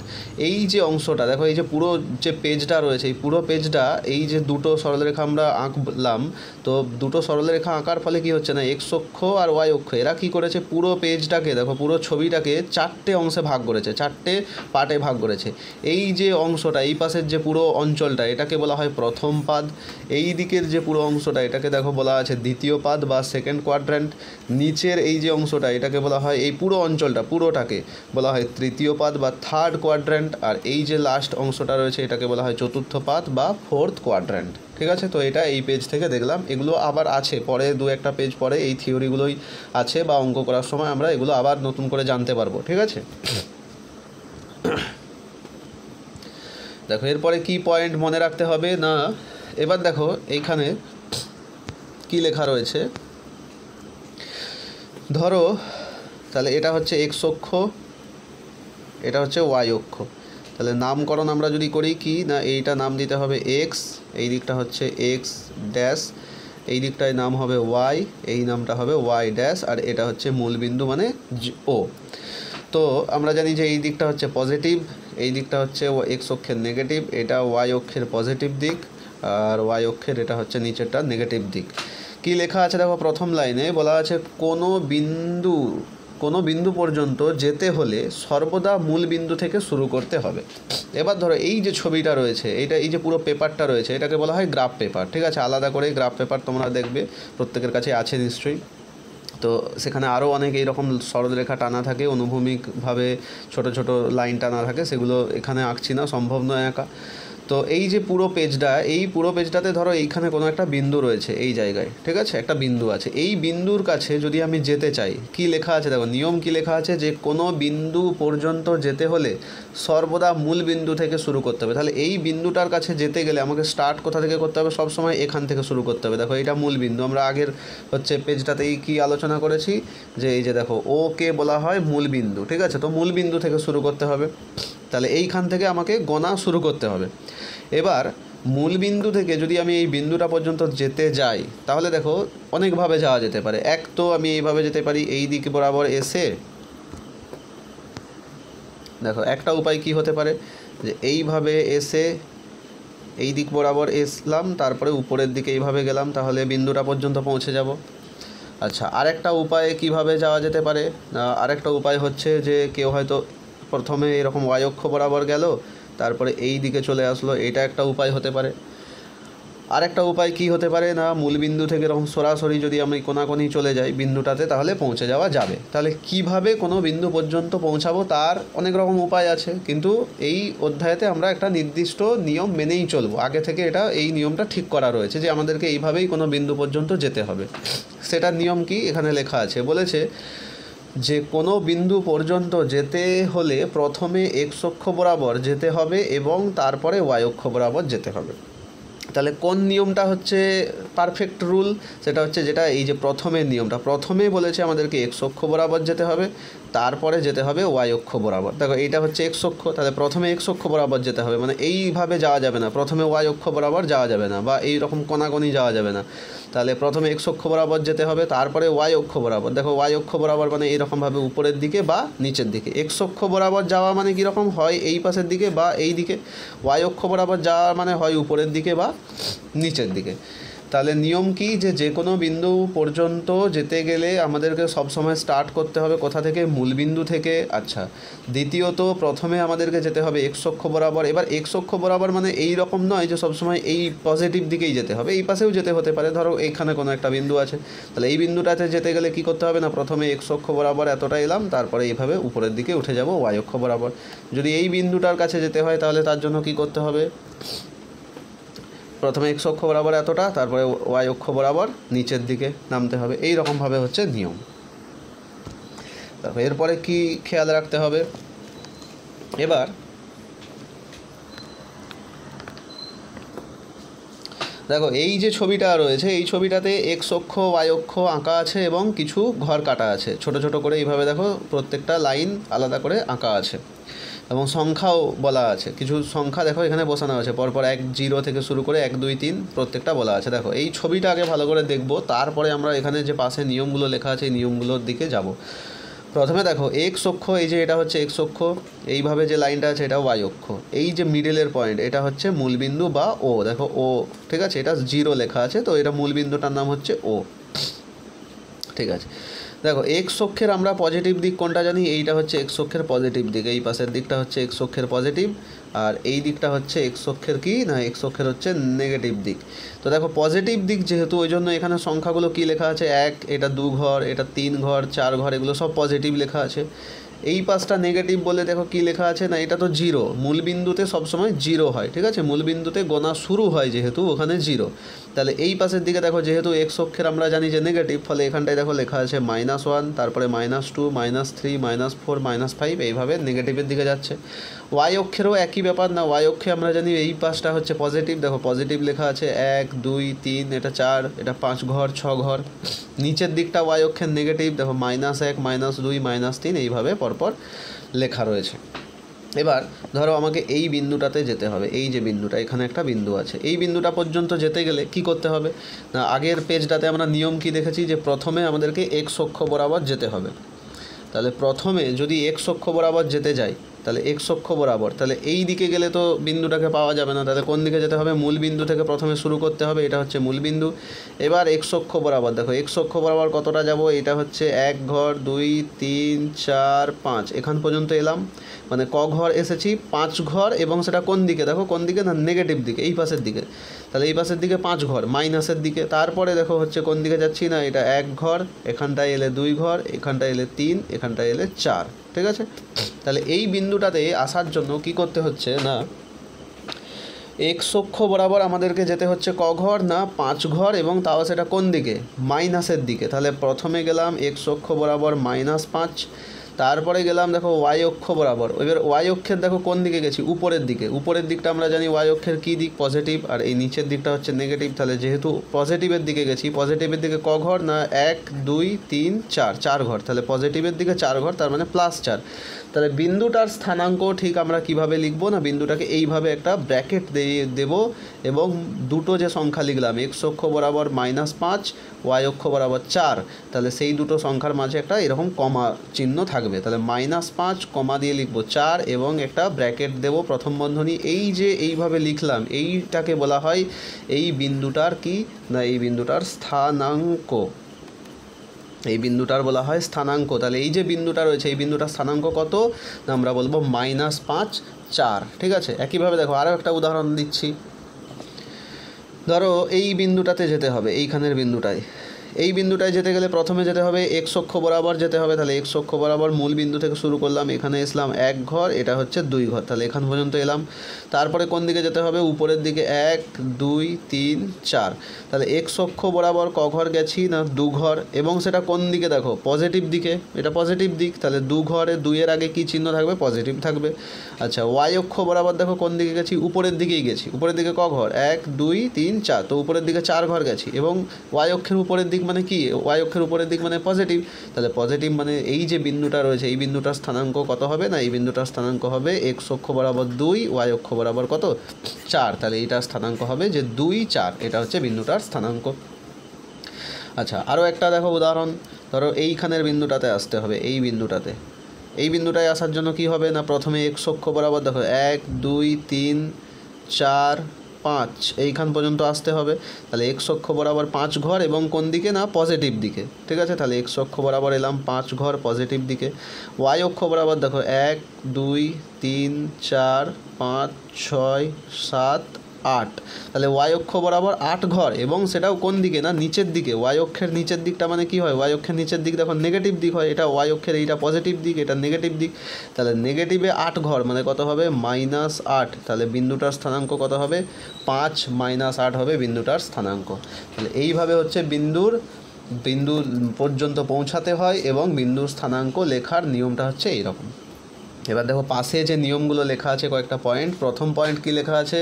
এই যে অংশটা দেখো, এই যে পুরো যে পেজটা রয়েছে এই পুরো পেজটা, এই যে দুটো সরলরেখা আমরা আঁকলাম, তো দুটো সরলরেখা আঁকার ফলে কি হচ্ছে না এক্স অক্ষ আর ওয়াই অক্ষ এরা কি করেছে, পুরো পেজটাকে দেখো পুরো ছবিটাকে 4টে অংশে ভাগ করেছে, 4টে পার্টে ভাগ করেছে। এই যে অংশটা এই পাশের যে পুরো অঞ্চলটা এটাকে বলা হয় প্রথম পাদ, এই দিকের যে পুরো অংশটা এটাকে দেখো বলা আছে দ্বিতীয় পাদ বা সেকেন্ড কোয়াড্র্যান্ট, নিচের এই যে অংশটা এটাকে বলা হয়, এই পুরো অঞ্চলটা পুরোটাকে বলা হয় তৃতীয় পাদ বা থার্ড কোয়াড্র্যান্ট, আর এই যে লাস্ট অংশটা রয়েছে এটাকে বলা হয় চতুর্থ পাদ বা ফোর্থ কোয়াড্র্যান্ট। ঠিক আছে, তো এটা এই পেজ থেকে দেখলাম, এগুলো আবার আছে পরে 2-1টা পেজ পরে এই থিওরিগুলোই আছে বা অঙ্ক করার সময় আমরা এগুলো আবার নতুন করে জানতে পারবো। ঠিক আছে, দেখো এরপরে কি পয়েন্ট মনে রাখতে হবে না, এবার দেখো এইখানে কি লেখা রয়েছে, ধরো তাহলে এটা হচ্ছে এক্স অক্ষ, এটা হচ্ছে ওয়াই অক্ষ। তাহলে নামকরণ আমরা যদি করি কি না, এইটা নাম দিতে হবে এক্স, এই দিকটা হচ্ছে এক্স ড্যাশ, এই দিকটায় নাম হবে ওয়াই, এই নামটা হবে ওয়াই ড্যাশ, আর এটা হচ্ছে মূলবিন্দু মানে ও। তো আমরা জানি যে এই দিকটা হচ্ছে পজিটিভ, এই দিকটা হচ্ছে এক্স অক্ষের নেগেটিভ, এটা ওয়াই অক্ষের পজিটিভ দিক আর ওয়াই অক্ষের এটা হচ্ছে নিচেরটা নেগেটিভ দিক। কি লেখা আছে দেখো প্রথম লাইনে বলা আছে কোনো বিন্দু কোনো বিন্দু পর্যন্ত যেতে হলে সর্বদা মূল বিন্দু থেকে শুরু করতে হবে। এবার ধরো এই যে ছবিটা রয়েছে, এই যে পুরো পেপারটা রয়েছে, এটাকে বলা হয় গ্রাফ পেপার, ঠিক আছে। আলাদা করে গ্রাফ পেপার তোমরা দেখবে প্রত্যেকের কাছে আছে নিশ্চয়ই। তো সেখানে আরও অনেক এইরকম সরলরেখা টানা থাকে, অনুভূমিকভাবে ছোট ছোট লাইন টানা থাকে, সেগুলো এখানে আঁকছি না, সম্ভব নয় আঁকা। তো এই যে পুরো পেজটা, এই পুরো পেজটাতে ধরো এইখানে কোনো একটা বিন্দু রয়েছে এই জায়গায়, ঠিক আছে, একটা বিন্দু আছে। এই বিন্দুর কাছে যদি আমি যেতে চাই, কি লেখা আছে দেখো, নিয়ম কি লেখা আছে, যে কোনো বিন্দু পর্যন্ত যেতে হলে সর্বদা মূল বিন্দু থেকে শুরু করতে হবে। তাহলে এই বিন্দুটার কাছে যেতে গেলে আমাকে স্টার্ট কোথা থেকে করতে হবে, সব সময় এখান থেকে শুরু করতে হবে। দেখো এটা মূল বিন্দু, আমরা আগের পেজটাতেই কি আলোচনা করেছি, যে এই যে দেখো ও কে বলা হয় মূল বিন্দু, ঠিক আছে। তো মূল বিন্দু থেকে শুরু করতে হবে, তাহলে এইখান থেকে আমাকে গোনা শুরু করতে হবে। এবার মূল বিন্দু থেকে যদি আমি এই বিন্দুটা পর্যন্ত যেতে যাই, তাহলে দেখো অনেকভাবে যাওয়া যেতে পারে। এক তো আমি এইভাবে যেতে পারি, এই দিক বরাবর এসে, দেখো একটা উপায় কি হতে পারে, যে এইভাবে এসে এই দিক বরাবর এসলাম, তারপরে উপরের দিকে এইভাবে গেলাম, তাহলে বিন্দুটা পর্যন্ত পৌঁছে যাব। আচ্ছা, আরেকটা উপায় কিভাবে যাওয়া যেতে পারে, আরেকটা উপায় হচ্ছে যে কেউ হয়তো প্রথমে এরকম ওয়াই অক্ষ বরাবর গেল, তারপরে এই দিকে চলে আসলো, এটা একটা উপায় হতে পারে। আরেকটা উপায় কি হতে পারে না, মূলবিন্দু থেকে এরকম সরাসরি যদি আমি কোনাকুনি চলে যাই বিন্দুটাতে, তাহলে পৌঁছে যাওয়া যাবে। তাহলে কিভাবে কোনো বিন্দু পর্যন্ত পৌঁছাবো তার অনেক রকম উপায় আছে, কিন্তু এই অধ্যায়েতে আমরা একটা নির্দিষ্ট নিয়ম মেনেই চলবো। আগে থেকে এই নিয়মটা ঠিক করা রয়েছে যে আমাদেরকে এইভাবেই কোনো বিন্দু পর্যন্ত যেতে হবে। সেটার নিয়ম কি এখানে লেখা আছে, বলেছে যে কোনো বিন্দু পর্যন্ত যেতে হলে প্রথমে এক্স অক্ষ বরাবর যেতে হবে এবং তারপরে ওয়াই অক্ষ বরাবর যেতে হবে। তাহলে কোন নিয়মটা হচ্ছে পারফেক্ট রুল, সেটা হচ্ছে যেটা এই যে প্রথমের নিয়মটা, প্রথমে বলেছে আমাদেরকে এক্স অক্ষ বরাবর যেতে হবে, তারপরে যেতে হবে ওয়াই অক্ষ বরাবর। দেখো এইটা হচ্ছে এক্স অক্ষ, তাহলে প্রথমে এক্স অক্ষ বরাবর যেতে হবে, মানে এইভাবে যাওয়া যাবে না, প্রথমে ওয়াই অক্ষ বরাবর যাওয়া যাবে না, বা এই রকম কোনাকুনি যাওয়া যাবে না। তাহলে প্রথমে এক্স অক্ষ বরাবর যেতে হবে, তারপরে ওয়াই অক্ষ বরাবর। দেখো ওয়াই অক্ষ বরাবর মানে এইরকমভাবে উপরের দিকে বা নিচের দিকে। এক্স অক্ষ বরাবর যাওয়া মানে কীরকম হয়, এই পাশের দিকে বা এই দিকে। ওয়াই অক্ষ বরাবর যাওয়া মানে হয় উপরের দিকে বা নিচের দিকে। তাহলে নিয়ম কি, যে কোনো বিন্দু পর্যন্ত যেতে গেলে আমাদেরকে সবসময় স্টার্ট করতে হবে কোথা থেকে, মূলবিন্দু থেকে। আচ্ছা, দ্বিতীয়ত প্রথমে আমাদেরকে যেতে হবে এক্স অক্ষ বরাবর। এবার এক্স অক্ষ বরাবর মানে এই রকম নয় যে সবসময় এই পজিটিভ দিকেই যেতে হবে, এই পাশেও যেতে হতে পারে। ধরো এইখানে কোনো একটা বিন্দু আছে, তাহলে এই বিন্দুটাতে যেতে গেলে কি করতে হবে না, প্রথমে এক্স অক্ষ বরাবর এতটা এলাম, তারপরে এইভাবে উপরের দিকে উঠে যাব ওয়াই অক্ষ বরাবর। যদি এই বিন্দুটার কাছে যেতে হয় তাহলে তার জন্য কি করতে হবে, প্রথমে এক্স অক্ষ বরাবর এতটা, তারপরে ওয়াই অক্ষ বরাবর নিচের দিকে নামতে হবে। এই রকমভাবে হচ্ছে নিয়ম। তারপর এরপরে কি খেয়াল রাখতে হবে, এবার দেখো এই যে ছবিটা রয়েছে, এই ছবিটাতে এক্স অক্ষ ওয়াই অক্ষ আঁকা আছে এবং কিছু ঘর কাটা আছে ছোট ছোট করে, এইভাবে দেখো প্রত্যেকটা লাইন আলাদা করে আঁকা আছে এবং সংখ্যাও বলা আছে, কিছু সংখ্যা দেখো এখানে বসানো আছে পরপর, 1 0 থেকে শুরু করে 1 2 3 প্রত্যেকটা বলা আছে। দেখো এই ছবিটা আগে ভালো করে দেখব, তারপরে আমরা এখানে যে পাশে নিয়মগুলো লেখা আছে এই নিয়মগুলোর দিকে যাব। প্রথমে দেখো এক্স অক্ষ, এই যে এটা হচ্ছে এক্স অক্ষ, এইভাবে যে লাইনটা আছে এটা ওয়াই অক্ষ, এই যে মিডলের পয়েন্ট এটা হচ্ছে মূলবিন্দু বা ও। দেখো ও, ঠিক আছে, এটা 0 লেখা আছে, তো এটা মূলবিন্দুটার নাম হচ্ছে ও, ঠিক আছে। দেখো এক্স অক্ষের আমরা পজিটিভ দিক কোনটা জানি, এইটা হচ্ছে এক্স অক্ষের পজিটিভ দিক, এই পাশের দিকটা হচ্ছে এক্স অক্ষের পজিটিভ, আর এই দিকটা হচ্ছে এক্স অক্ষের কি না, এক্স অক্ষের হচ্ছে নেগেটিভ দিক। তো দেখো পজিটিভ দিক যেহেতু, ওই জন্য এখানে সংখ্যাগুলো কি লেখা আছে, 1, এটা 2 ঘর, এটা 3 ঘর, 4 ঘর, এগুলো সব পজিটিভ লেখা আছে। এই পাশটা নেগেটিভ বলে দেখো কি লেখা আছে না, এটা তো 0, মূলবিন্দুতে সবসময় 0 হয়, ঠিক আছে, মূলবিন্দুতে গোনা শুরু হয় যেহেতু ওখানে 0। তাহলে এই পাশের দিকে দেখো যেহেতু এক্স অক্ষের আমরা জানি যে নেগেটিভ, ফলে এখানটায় দেখো লেখা আছে -1, তারপরে -2, -3, -4, -5, এইভাবে নেগেটিভের দিকে যাচ্ছে। ওয়াই অক্ষেরও একই ব্যাপার না, ওয়াই অক্ষে আমরা জানি এই পাশটা হচ্ছে পজিটিভ, দেখো পজিটিভ লেখা আছে 1 2 3, এটা 4, এটা 5 ঘর 6 ঘর। নিচের দিকটা ওয়াই অক্ষের নেগেটিভ, দেখো -1 -2 -3, এইভাবে পরপর লেখা রয়েছে। এবার ধরো আমাকে এই বিন্দুটাতে যেতে হবে, এই যে বিন্দুটা, এখানে একটা বিন্দু আছে, এই বিন্দুটা পর্যন্ত যেতে গেলে কি করতে হবে না, আগের পেজটাতে আমরা নিয়ম কি দেখেছি যে প্রথমে আমাদেরকে এক্স অক্ষ বরাবর যেতে হবে। তাহলে প্রথমে যদি এক্স অক্ষ বরাবর যেতে যাই, তাহলে এক্স অক্ষ বরাবর, তাহলে এই দিকে গেলে তো বিন্দুটাকে পাওয়া যাবে না, তাহলে কোন দিকে যেতে হবে, মূল বিন্দু থেকে প্রথমে শুরু করতে হবে, এটা হচ্ছে মূল বিন্দু। এবার এক্স অক্ষ বরাবর দেখো, এক্স অক্ষ বরাবর কতটা যাব, এটা হচ্ছে 1 ঘর 2 3 4 5, এখান পর্যন্ত এলাম, মানে ক ঘর এসেছি, 5 ঘর, এবং সেটা কোন দিকে দেখো, কোন দিকে না নেগেটিভ দিকে, এই পাশের দিকে, তাহলে এই পাশের দিকে 5 ঘর মাইনাসের দিকে। তারপরে দেখো হচ্ছে কোন দিকে যাচ্ছি না, এটা 1 ঘর, এখানটায় এলে 2 ঘর, এখানটায় এলে 3, এখানটায় এলে 4, ঠিক আছে। তাহলে এই বিন্দুটাতে আসার জন্য কি করতে হচ্ছে না, এক্স অক্ষ বরাবর আমাদেরকে যেতে হচ্ছে ক ঘর না 5 ঘর, এবং তাও সেটা কোন দিকে, মাইনাসের দিকে। তাহলে প্রথমে গেলাম এক্স অক্ষ বরাবর -5, তারপরে গেলাম দেখো ওয়াই অক্ষ বরাবর। এবার ওয়াই অক্ষের দেখো কোন দিকে গেছি, উপরের দিকে, উপরের দিকটা আমরা জানি ওয়াই অক্ষের কী দিক, পজিটিভ, আর এই নিচের দিকটা হচ্ছে নেগেটিভ। তাহলে যেহেতু পজিটিভের দিকে গেছি, পজিটিভের দিকে ক ঘর না 1 2 3 4, 4 ঘর, তাহলে পজিটিভের দিকে 4 ঘর, তার মানে +4। তাহলে বিন্দুটার স্থানাঙ্ক ঠিক আমরা কিভাবে লিখব না, বিন্দুটাকে এইভাবে একটা ব্র্যাকেট দিয়ে দেব, এবং দুটো যে সংখ্যা লিখলাম, এক্স অক্ষ বরাবর -5, ওয়াই অক্ষ বরাবর 4, তাহলে সেই দুটো সংখ্যার মাঝে একটা এরকম কমা চিহ্ন থাকবে। তাহলে -5 কমা দিয়ে লিখব 4, এবং একটা ব্র্যাকেট দেব প্রথম বন্ধনী। এই যে এইভাবে লিখলাম, এইটাকে বলা হয় এই বিন্দুটার কি না, এই বিন্দুটার স্থানাঙ্ক, এই বিন্দুটার বলা হয় স্থানাঙ্ক। তাহলে এই যে বিন্দুটা রয়েছে, এই বিন্দুটার স্থানাঙ্ক কত না, আমরা বলবো -5 4, ঠিক আছে। একইভাবে দেখো আরও একটা উদাহরণ দিচ্ছি, ধরো এই বিন্দুটাতে যেতে হবে, এইখানের বিন্দুটায়, এই বিন্দুটায় যেতে গেলে প্রথমে যেতে হবে এক্স অক্ষ বরাবর যেতে হবে। তাহলে এক্স অক্ষ বরাবর মূল বিন্দু থেকে শুরু করলাম, এখানে এসলাম 1 ঘর, এটা হচ্ছে 2 ঘর, তাহলে এখান পর্যন্ত এলাম। তারপরে কোন দিকে যেতে হবে, উপরের দিকে 1 2 3 4, তাহলে এক্স অক্ষ বরাবর ক ঘর গেছি না 2 ঘর, এবং সেটা কোন দিকে দেখো, পজিটিভ দিকে, এটা পজিটিভ দিক, তাহলে 2 ঘরে 2 এর আগে কী চিহ্ন থাকবে, পজিটিভ থাকবে। আচ্ছা, ওয়াই অক্ষ বরাবর দেখো কোন দিকে গেছি, উপরের দিকেই গেছি, উপরের দিকে ক ঘর 1 2 3 4, তো উপরের দিকে 4 ঘর গেছি, এবং ওয়াই অক্ষের উপরের দিক মানে কি, ওয়াই অক্ষের উপরের দিক মানে পজিটিভ, তাহলে পজিটিভ মানে এই যে বিন্দুটা রয়েছে, এই বিন্দুটার স্থানাঙ্ক কত হবে না, এই বিন্দুটার স্থানাঙ্ক হবে এক্স অক্ষ বরাবর 2, ওয়াই অক্ষ বরাবর কত 4, তাহলে এইটার স্থানাঙ্ক হবে যে 2 4, এটা হচ্ছে বিন্দুটার স্থানাঙ্ক। আচ্ছা, আরও একটা দেখো উদাহরণ, ধরো এইখানের বিন্দুটাতে আসতে হবে, এই বিন্দুটাতে, এই বিন্দুটায় আসার জন্য কি হবে না, প্রথমে এক্স অক্ষ বরাবর দেখো 1 2 3 4 5, এইখান পর্যন্ত আসতে হবে। তাহলে এক্স অক্ষ বরাবর 5 ঘর, এবং কোন দিকে না, পজিটিভ দিকে, ঠিক আছে। তাহলে এক্স অক্ষ বরাবর এলাম 5 ঘর পজিটিভ দিকে। ওয়াই অক্ষ বরাবর দেখো 1 2 3 4 5 6 7 8, তাহলে ওয়াই অক্ষ বরাবর 8 ঘর, এবং সেটাও কোন দিকে না, নিচের দিকে। ওয়াই অক্ষের নিচের দিকটা মানে কি হয়, ওয়াই অক্ষের নিচের দিক দেখো নেগেটিভ দিক হয়, এটা ওয়াই অক্ষের এইটা পজিটিভ দিক, এটা নেগেটিভ দিক। তাহলে নেগেটিভে 8 ঘর মানে কত হবে, -8, তাহলে বিন্দুটার স্থানাঙ্ক কত হবে, 5 -8 হবে বিন্দুটার স্থানাঙ্ক। তাহলে এইভাবে হচ্ছে বিন্দু পর্যন্ত পৌঁছাতে হয়, এবং বিন্দুর স্থানাঙ্ক লেখার নিয়মটা হচ্ছে এইরকম। এবার দেখো পাশে যে নিয়মগুলো লেখা আছে কয়েকটা পয়েন্ট। প্রথম পয়েন্ট কি লেখা আছে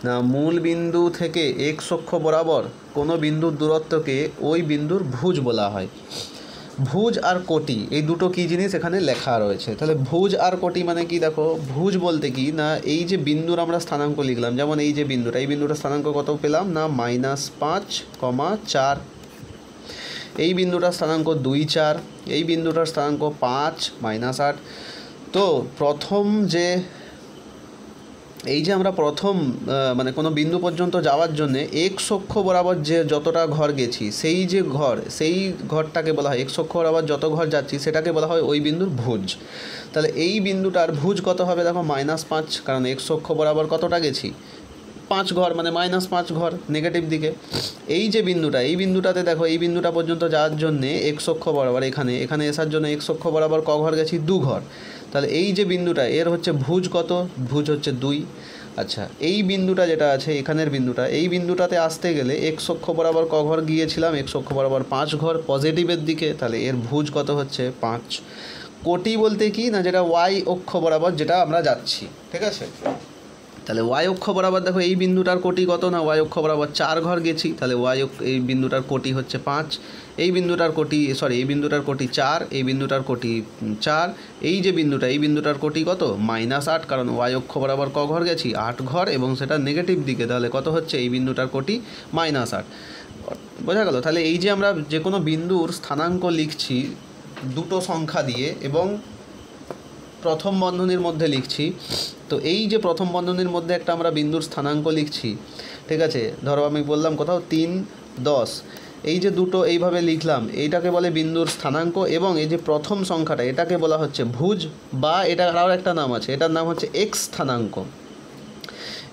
না, মূল বিন্দু থেকে এক্স অক্ষ বরাবর কোনো বিন্দুর দূরত্বকে ওই বিন্দুর ভুজ বলা হয়। ভুজ আর কোটি এই দুটো কী জিনিস এখানে লেখা রয়েছে। তাহলে ভুজ আর কোটি মানে কি, দেখো ভুজ বলতে কি না, এই যে বিন্দুর আমরা স্থানাঙ্ক লিখলাম, যেমন এই যে বিন্দুটা, এই বিন্দুটার স্থানাঙ্ক কত পেলাম না, -5, 4, এই বিন্দুটার স্থানাঙ্ক 2 4, এই বিন্দুটার স্থানাঙ্ক 5 -8। তো প্রথম যে এই যে আমরা প্রথম মানে কোনো বিন্দু পর্যন্ত যাওয়ার জন্যে এক্স অক্ষ বরাবর যে যতটা ঘর গেছি, সেই যে ঘর, সেই ঘরটাকে বলা হয়, এক্স অক্ষ বরাবর যত ঘর যাচ্ছি সেটাকে বলা হয় ওই বিন্দুর ভুজ। তাহলে এই বিন্দুটার ভুজ কত হবে দেখো, -5, কারণ এক্স অক্ষ বরাবর কতটা গেছি, 5 ঘর, মানে -5 ঘর নেগেটিভ দিকে। এই যে বিন্দুটা, এই বিন্দুটাতে দেখো, এই বিন্দুটা পর্যন্ত যাওয়ার জন্যে এক্স অক্ষ বরাবর এখানে আসার জন্য এক্স অক্ষ বরাবর ক ঘর গেছি, 2 ঘর। তাহলে এই যে বিন্দুটা, এর হচ্ছে ভুজ কত, ভুজ হচ্ছে 2। আচ্ছা, এই বিন্দুটা যেটা আছে এখানের বিন্দুটা, এই বিন্দুটাতে আসতে গেলে এক্স অক্ষ বরাবর ক ঘর গিয়েছিলাম, এক্স অক্ষ বরাবর 5 ঘর পজিটিভের দিকে, তাহলে এর ভুজ কত হচ্ছে 5। কোটি বলতে কি না, যেটা ওয়াই অক্ষ বরাবর যেটা আমরা যাচ্ছি, ঠিক আছে। তাহলে ওয়াই অক্ষ বরাবর দেখো এই বিন্দুটার কোটি কত না, ওয়াই অক্ষ বরাবর 4 ঘর গেছি, তাহলে এই বিন্দুটার কোটি হচ্ছে 5, এই বিন্দুটার কোটি এই বিন্দুটার কোটি 4, এই বিন্দুটার কোটি 4, এই যে বিন্দুটা, এই বিন্দুটার কোটি কত -8, কারণ ওয়াই অক্ষ বরাবর ক ঘর গেছি 8 ঘর, এবং সেটা নেগেটিভ দিকে, তাহলে কত হচ্ছে এই বিন্দুটার কোটি -8। বোঝা গেল। তাহলে এই যে আমরা যে কোনো বিন্দুর স্থানাঙ্ক লিখছি দুটো সংখ্যা দিয়ে, এবং প্রথম বন্ধনীর মধ্যে লিখছি, তো এই যে প্রথম বন্ধনীর মধ্যে একটা আমরা বিন্দুর স্থানাঙ্ক লিখছি, ঠিক আছে, ধরো আমি বললাম কোথাও 3, 10, এই যে দুটো এইভাবে লিখলাম, এইটাকে বলে বিন্দুর স্থানাঙ্ক। এবং এই যে প্রথম সংখ্যাটা এটাকে বলা হচ্ছে ভুজ, বা এটার আরও একটা নাম আছে, এটার নাম হচ্ছে এক্স স্থানাঙ্ক।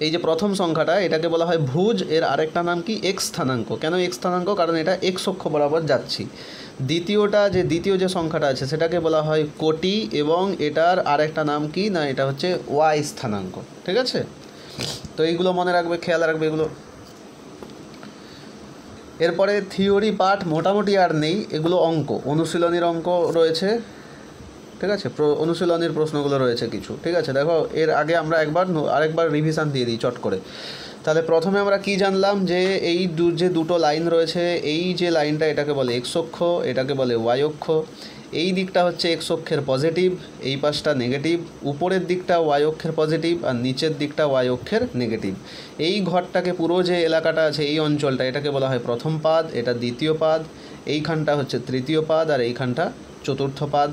এই যে প্রথম সংখ্যাটা এটাকে বলা হয় ভুজ, এর আরেকটা নাম কি এক্স স্থানাঙ্ক। কেন এক্স স্থানাঙ্ক? কারণ এটা এক্স অক্ষ বরাবর যাচ্ছি। দ্বিতীয় যে সংখ্যাটা আছে সেটাকে বলা হয় কোটি, এবং এটার আরেকটা নাম কি না, এটা হচ্ছে ওয়াই স্থানাঙ্ক। ঠিক আছে, তো এইগুলো মনে রাখবে, খেয়াল রাখবে এগুলো। এরপরে থিওরি পার্ট মোটামুটি আর নেই, এগুলো অঙ্ক, অনুশীলনীর অঙ্ক রয়েছে, ঠিক আছে, অনুশীলনীর প্রশ্নগুলো রয়েছে কিছু। ঠিক আছে, দেখো এর আগে আমরা আরেকবার রিভিশন দিয়ে দিই চট করে। তাহলে প্রথমে আমরা কি জানলাম যে এই যে দুটো লাইন রয়েছে, এই যে লাইনটা এটাকে বলে এক্স অক্ষ, এটাকে বলে ওয়াই অক্ষ। এই দিকটা হচ্ছে এক্স অক্ষের পজিটিভ, এই পাশটা নেগেটিভ। উপরের দিকটা ওয়াই অক্ষের পজিটিভ আর নিচের দিকটা ওয়াই অক্ষের নেগেটিভ। এই ঘরটাকে, পুরো যে এলাকাটা আছে, এই অঞ্চলটা, এটাকে বলা হয় প্রথম পাদ, এটা দ্বিতীয় পাদ, এইখানটা হচ্ছে তৃতীয় পাদ, আর এইখানটা চতুর্থ পাদ।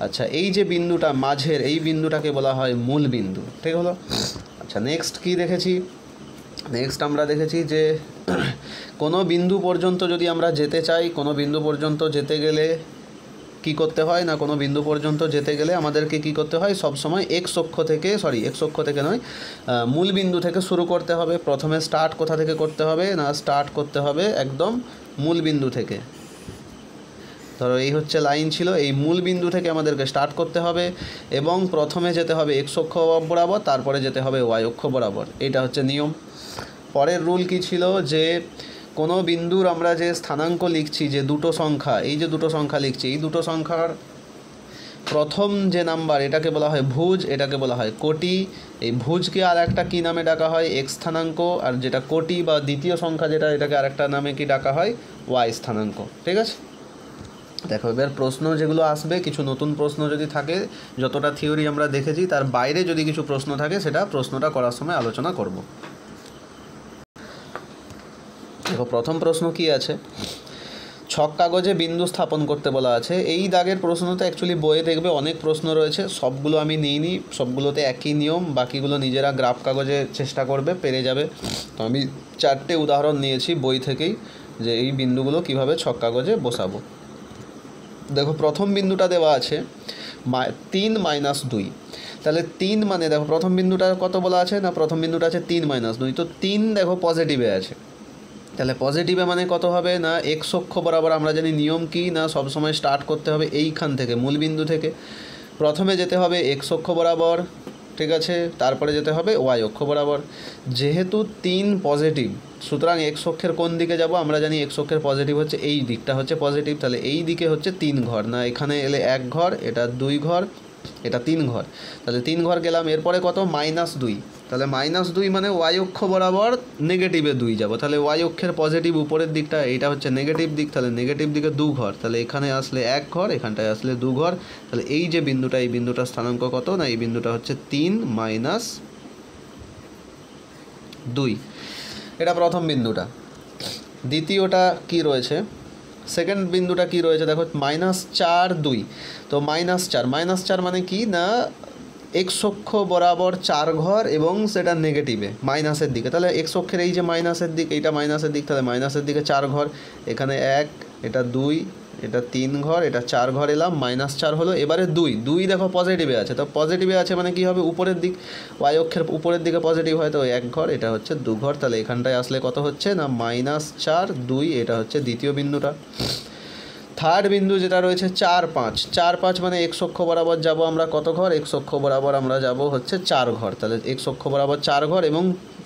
আচ্ছা, এই যে বিন্দুটা মাঝের, এই বিন্দুটাকে বলা হয় মূল বিন্দু। ঠিক হলো? আচ্ছা, নেক্সট কি দেখেছি? নেক্সট আমরা দেখেছি যে কোনো বিন্দু পর্যন্ত যদি আমরা যেতে চাই, কোনো বিন্দু পর্যন্ত যেতে গেলে কি করতে হয় না, কোনো বিন্দু পর্যন্ত যেতে গেলে আমাদেরকে কি করতে হয়, সবসময় এক্স অক্ষ থেকে নয়, মূল বিন্দু থেকে শুরু করতে হবে। প্রথমে স্টার্ট কোথা থেকে করতে হবে না, স্টার্ট করতে হবে একদম মূল বিন্দু থেকে। ধরো এই হচ্ছে লাইন ছিল, এই মূল বিন্দু থেকে আমাদেরকে স্টার্ট করতে হবে, এবং প্রথমে যেতে হবে এক্স অক্ষ বরাবর, তারপরে যেতে হবে ওয়াই অক্ষ বরাবর। এটা হচ্ছে নিয়ম। পরের রুল কি ছিল যে কোনো বিন্দুর আমরা যে স্থানাঙ্ক লিখছি, যে দুটো সংখ্যা, এই যে দুটো সংখ্যা লিখছি, এই দুটো সংখ্যার প্রথম যে নাম্বার এটাকে বলা হয় ভুজ, এটাকে বলা হয় কোটি। এই ভুজকে আর একটা কী নামে ডাকা হয়, এক্স স্থানাঙ্ক। আর যেটা কোটি বা দ্বিতীয় সংখ্যা যেটা, এটাকে আরেকটা নামে কি ডাকা হয়, ওয়াই স্থানাঙ্ক। ঠিক আছে, দেখো এবার প্রশ্ন যেগুলো আসবে, কিছু নতুন প্রশ্ন যদি থাকে, যতটা থিওরি আমরা দেখেছি তার বাইরে যদি কিছু প্রশ্ন থাকে, সেটা প্রশ্নটা করার সময় আলোচনা করব। দেখো প্রথম প্রশ্ন কি আছে, ছক কাগজে বিন্দু স্থাপন করতে বলা আছে। এই দাগের প্রশ্নটা অ্যাকচুয়ালি বইয়ে দেখবে অনেক প্রশ্ন রয়েছে, সবগুলো আমি নিইনি, সবগুলোতে একই নিয়ম, বাকিগুলো নিজেরা গ্রাফ কাগজে চেষ্টা করবে, পেরে যাবে। তো আমি 4টে উদাহরণ নিয়েছি বই থেকেই, যে এই বিন্দুগুলো কিভাবে ছক কাগজে বসাবো। দেখো প্রথম বিন্দুটা দেওয়া আছে 3 - 2, তাহলে 3 মানে দেখো প্রথম বিন্দুটা কত বলা আছে না, প্রথম বিন্দুটা আছে 3 - 2, তো 3 দেখো পজিটিভে আছে, তাহলে পজিটিভে মানে কত হবে না, এক্স অক্ষ বরাবর। আমরা জানি নিয়ম কি না, সবসময় স্টার্ট করতে হবে এইখান থেকে, মূল বিন্দু থেকে। প্রথমে যেতে হবে এক্স অক্ষ বরাবর, ঠিক আছে, তারপরে যেতে হবে ওয়াই অক্ষ বরাবর। যেহেতু 3 পজিটিভ, সুতরাং এক্স অক্ষের কোন দিকে যাব, আমরা জানি এক্স অক্ষের পজিটিভ হচ্ছে এই দিকটা হচ্ছে পজিটিভ, তাহলে এই দিকে হচ্ছে 3 ঘর, না এখানে এলে 1 ঘর, এটা 2 ঘর, এটা 3 ঘর, তাহলে 3 ঘর গেলাম। এরপরে কত, -2, তাহলে -2 মানে ওয়াই অক্ষ বরাবর নেগেটিভে 2 যাব, তাহলে ওয়াই অক্ষের পজিটিভ উপরের দিকটা, এইটা হচ্ছে নেগেটিভ দিক, তাহলে নেগেটিভ দিকে 2 ঘর, তাহলে এখানে আসলে 1 ঘর, এখানটায় আসলে 2 ঘর, তাহলে এই যে বিন্দুটা, এই বিন্দুটার স্থানাঙ্ক কত না, এই বিন্দুটা হচ্ছে 3 - 2। এটা প্রথম বিন্দুটা। দ্বিতীয়টা কি রয়েছে, সেকেন্ড বিন্দুটা কি রয়েছে, দেখো -4, 2, তো -4 মানে কি না, এক্স অক্ষ বরাবর 4 ঘর, এবং সেটা নেগেটিভে মাইনাসের দিকে, তাহলে এক্স অক্ষের এই যে মাইনাসের দিক, এইটা মাইনাসের দিক, তাহলে মাইনাসের দিকে 4 ঘর, এখানে 1, এটা 2, এটা 3 ঘর, এটা 4 ঘর এলাম, -4 হলো। এবারে 2 দেখো পজিটিভে আছে, তো পজিটিভে আছে মানে কি হবে, উপরের দিক, ওয়াই অক্ষের উপরের দিকে পজিটিভ হয়, তো 1 ঘর, এটা হচ্ছে 2 ঘর, তাহলে এখানটায় আসলে কত হচ্ছে না, -4, 2, এটা হচ্ছে দ্বিতীয় বিন্দুটা। থার্ড বিন্দু যেটা রয়েছে 4, 5 মানে এক্স অক্ষ বরাবর যাব আমরা কত ঘর, এক্স অক্ষ বরাবর আমরা যাব হচ্ছে 4 ঘর, তাহলে এক্স অক্ষ বরাবর 4 ঘর, এবং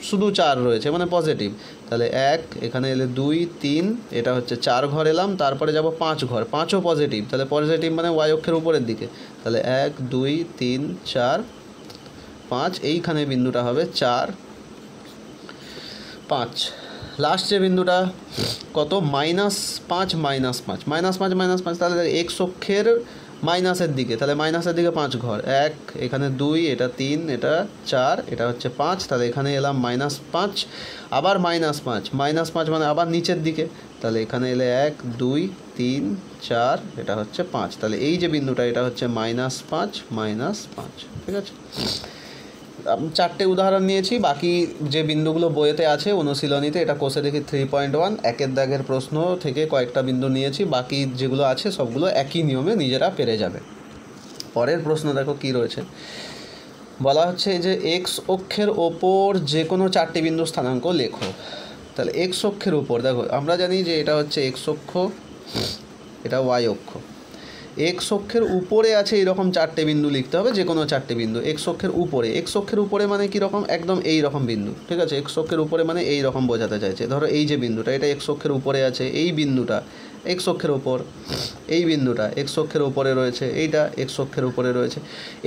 শুধু 4 রয়েছে মানে পজিটিভ, তাহলে 1, এখানে এলে 2, 3, এটা হচ্ছে 4 ঘর এলাম, তারপরে যাব 5 ঘর, 5ও পজিটিভ, তাহলে পজিটিভ মানে ওয়াই অক্ষের উপরের দিকে, তাহলে 1, 2, 3, 4, 5, এইখানে বিন্দুটা হবে 4, 5। লাস্ট যে বিন্দুটা কত, -5, তাহলে এক্স অক্ষের মাইনাসের দিকে, তাহলে মাইনাসের দিকে 5 ঘর, 1, এখানে 2, এটা 3, এটা 4, এটা হচ্ছে 5, তাহলে এখানে এলাম -5, আবার -5 মানে আবার নিচের দিকে, তাহলে এখানে এলে 1, 2, 3 4, এটা হচ্ছে 5, তাহলে এই যে বিন্দুটা এটা হচ্ছে -5 -5, ঠিক আছে। চারটে উদাহরণ নিয়েছি, বাকি যে বিন্দুগুলো বইয়েতে আছে অনুশীলনীতে, এটা কোষে দেখি 3.1 একের দাগের প্রশ্ন থেকে কয়েকটা বিন্দু নিয়েছি, বাকি যেগুলো আছে সবগুলো একই নিয়মে নিজেরা পেরে যাবে। পরের প্রশ্ন দেখো কি রয়েছে, বলা হচ্ছে যে এক্স অক্ষের ওপর যে কোনো চারটি বিন্দু স্থানাঙ্ক লেখো। তাহলে এক্স অক্ষের উপর দেখো আমরা জানি যে এটা হচ্ছে এক্স অক্ষ, এটা ওয়াই অক্ষ। এক্স অক্ষের উপরে আছে এরকম চারটে বিন্দু লিখতে হবে, যে কোনো চারটে বিন্দু এক্স অক্ষের উপরে। এক্স অক্ষের উপরে মানে কীরকম, একদম এই রকম বিন্দু, ঠিক আছে। এক্স অক্ষের উপরে মানে এই রকম বোঝাতে চাইছে। ধরো এই যে বিন্দুটা এটা এক্স অক্ষের উপরে আছে, এই বিন্দুটা এক্স অক্ষের উপর, এই বিন্দুটা এক্স অক্ষের উপরে রয়েছে, এইটা এক্স অক্ষের উপরে রয়েছে,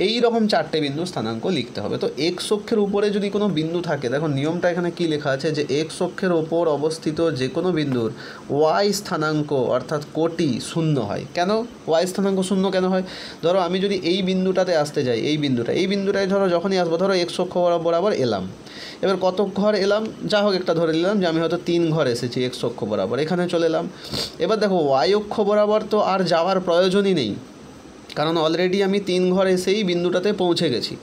এই রকম চারটে বিন্দু স্থানাঙ্ক লিখতে হবে। তো এক্স অক্ষের উপরে যদি কোনো বিন্দু থাকে, দেখো নিয়মটা এখানে কি লেখা আছে যে এক্স অক্ষের ওপর অবস্থিত যে কোনো বিন্দুর ওয়াই স্থানাঙ্ক অর্থাৎ কোটি শূন্য হয়। কেন ওয়াই স্থানাঙ্ক শূন্য কেন হয়? ধরো আমি যদি এই বিন্দুটাতে আসতে যাই, এই বিন্দুটায় ধরো যখনই আসবো, ধরো এক্স অক্ষ বরাবর এলাম, এবার কত ঘর এলাম, যা হোক একটা ধরে নিলাম যে আমি হয়তো 3 ঘর এসেছি এক্স অক্ষ বরাবর, এখানে চলে এলাম। এবার দেখো ওয়াই অক্ষ বরাবর তো আর যাওয়ার প্রয়োজনই নেই, কারণ অলরেডি আমি 3 ঘর এসেই বিন্দুটাতে পৌঁছে গেছি।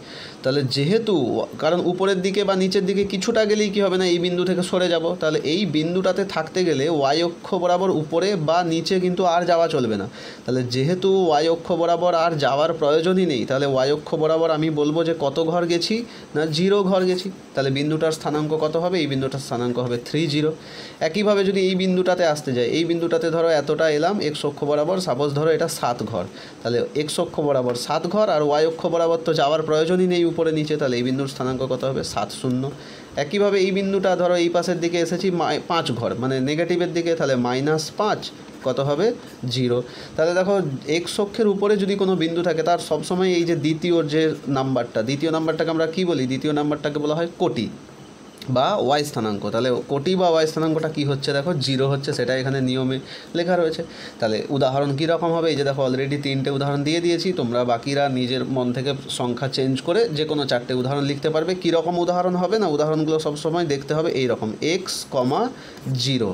তাহলে যেহেতু, কারণ উপরের দিকে বা নিচের দিকে কিছুটা গেলেই কী হবে না, এই বিন্দু থেকে সরে যাব, তাহলে এই বিন্দুটাতে থাকতে গেলে ওয়াই অক্ষ বরাবর উপরে বা নিচে কিন্তু আর যাওয়া চলবে না। তাহলে যেহেতু ওয়াই অক্ষ বরাবর আর যাওয়ার প্রয়োজনই নেই, তাহলে ওয়াই অক্ষ বরাবর আমি বলবো যে কত ঘর গেছি না 0 ঘর গেছি। তাহলে বিন্দুটার স্থানাঙ্ক কত হবে, এই বিন্দুটার স্থানাঙ্ক হবে 30। একইভাবে যদি এই বিন্দুটাতে আসতে যাই, এই বিন্দুটাতে ধরো এতটা এলাম এক্স অক্ষ বরাবর, সাপোজ ধরো এটা 7 ঘর, তাহলে এক্স অক্ষ বরাবর 7 ঘর, আর ওয়াই অক্ষ বরাবর তো যাওয়ার প্রয়োজনই নেই উপরে নিচে, তাহলে এই বিন্দুর স্থানাঙ্ক কত হবে 7 একইভাবে এই বিন্দুটা ধরো এই পাশের দিকে এসেছি 5 ঘর, মানে নেগেটিভের দিকে, তাহলে -5 কত হবে 0। তাহলে দেখো এক্স অক্ষের উপরে যদি কোনো বিন্দু থাকে তার সবসময় এই যে দ্বিতীয় নাম্বারটাকে আমরা কী বলি, দ্বিতীয় নাম্বারটাকে বলা হয় কোটি বা ওয়াই স্থানাঙ্ক। তাহলে কোটি বা ওয়াই স্থানাঙ্কটা কী হচ্ছে দেখো 0 হচ্ছে, সেটা এখানে নিয়মে লেখা রয়েছে। তাহলে উদাহরণ কীরকম হবে, এই যে দেখো অলরেডি 3টে উদাহরণ দিয়ে দিয়েছি, তোমরা বাকিরা নিজের মন থেকে সংখ্যা চেঞ্জ করে যে কোনো 4টে উদাহরণ লিখতে পারবে। কীরকম উদাহরণ হবে না, উদাহরণগুলো সবসময় দেখতে হবে এইরকম x, 0।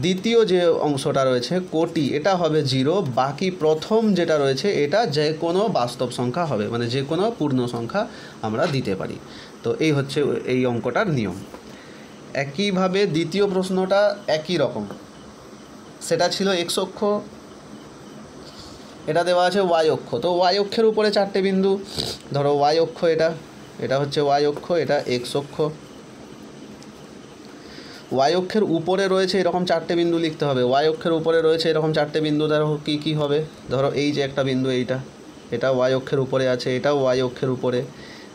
দ্বিতীয় যে অংশটা রয়েছে কোটি, এটা হবে 0, বাকি প্রথম যেটা রয়েছে এটা যে কোনো বাস্তব সংখ্যা হবে, মানে যে কোনো পূর্ণ সংখ্যা আমরা দিতে পারি। তো এই হচ্ছে এই অঙ্কটার নিয়ম। একইভাবে দ্বিতীয় প্রশ্নটা একই রকম, সেটা ছিল এক্স অক্ষ, এটা দেওয়া আছে ওয়াই অক্ষ। তো ওয়াই অক্ষের উপরে 4টে বিন্দু, ধরো ওয়াই অক্ষ, এটা হচ্ছে ওয়াই অক্ষ, এটা এক্স অক্ষ। ওয়াই অক্ষের উপরে রয়েছে এরকম 4টে বিন্দু লিখতে হবে, ওয়াই অক্ষের উপরে রয়েছে এরকম 4টে বিন্দু। ধরো কী হবে, ধরো এই যে একটা বিন্দু, এটা ওয়াই অক্ষের উপরে আছে, এটাও ওয়াই অক্ষের উপরে,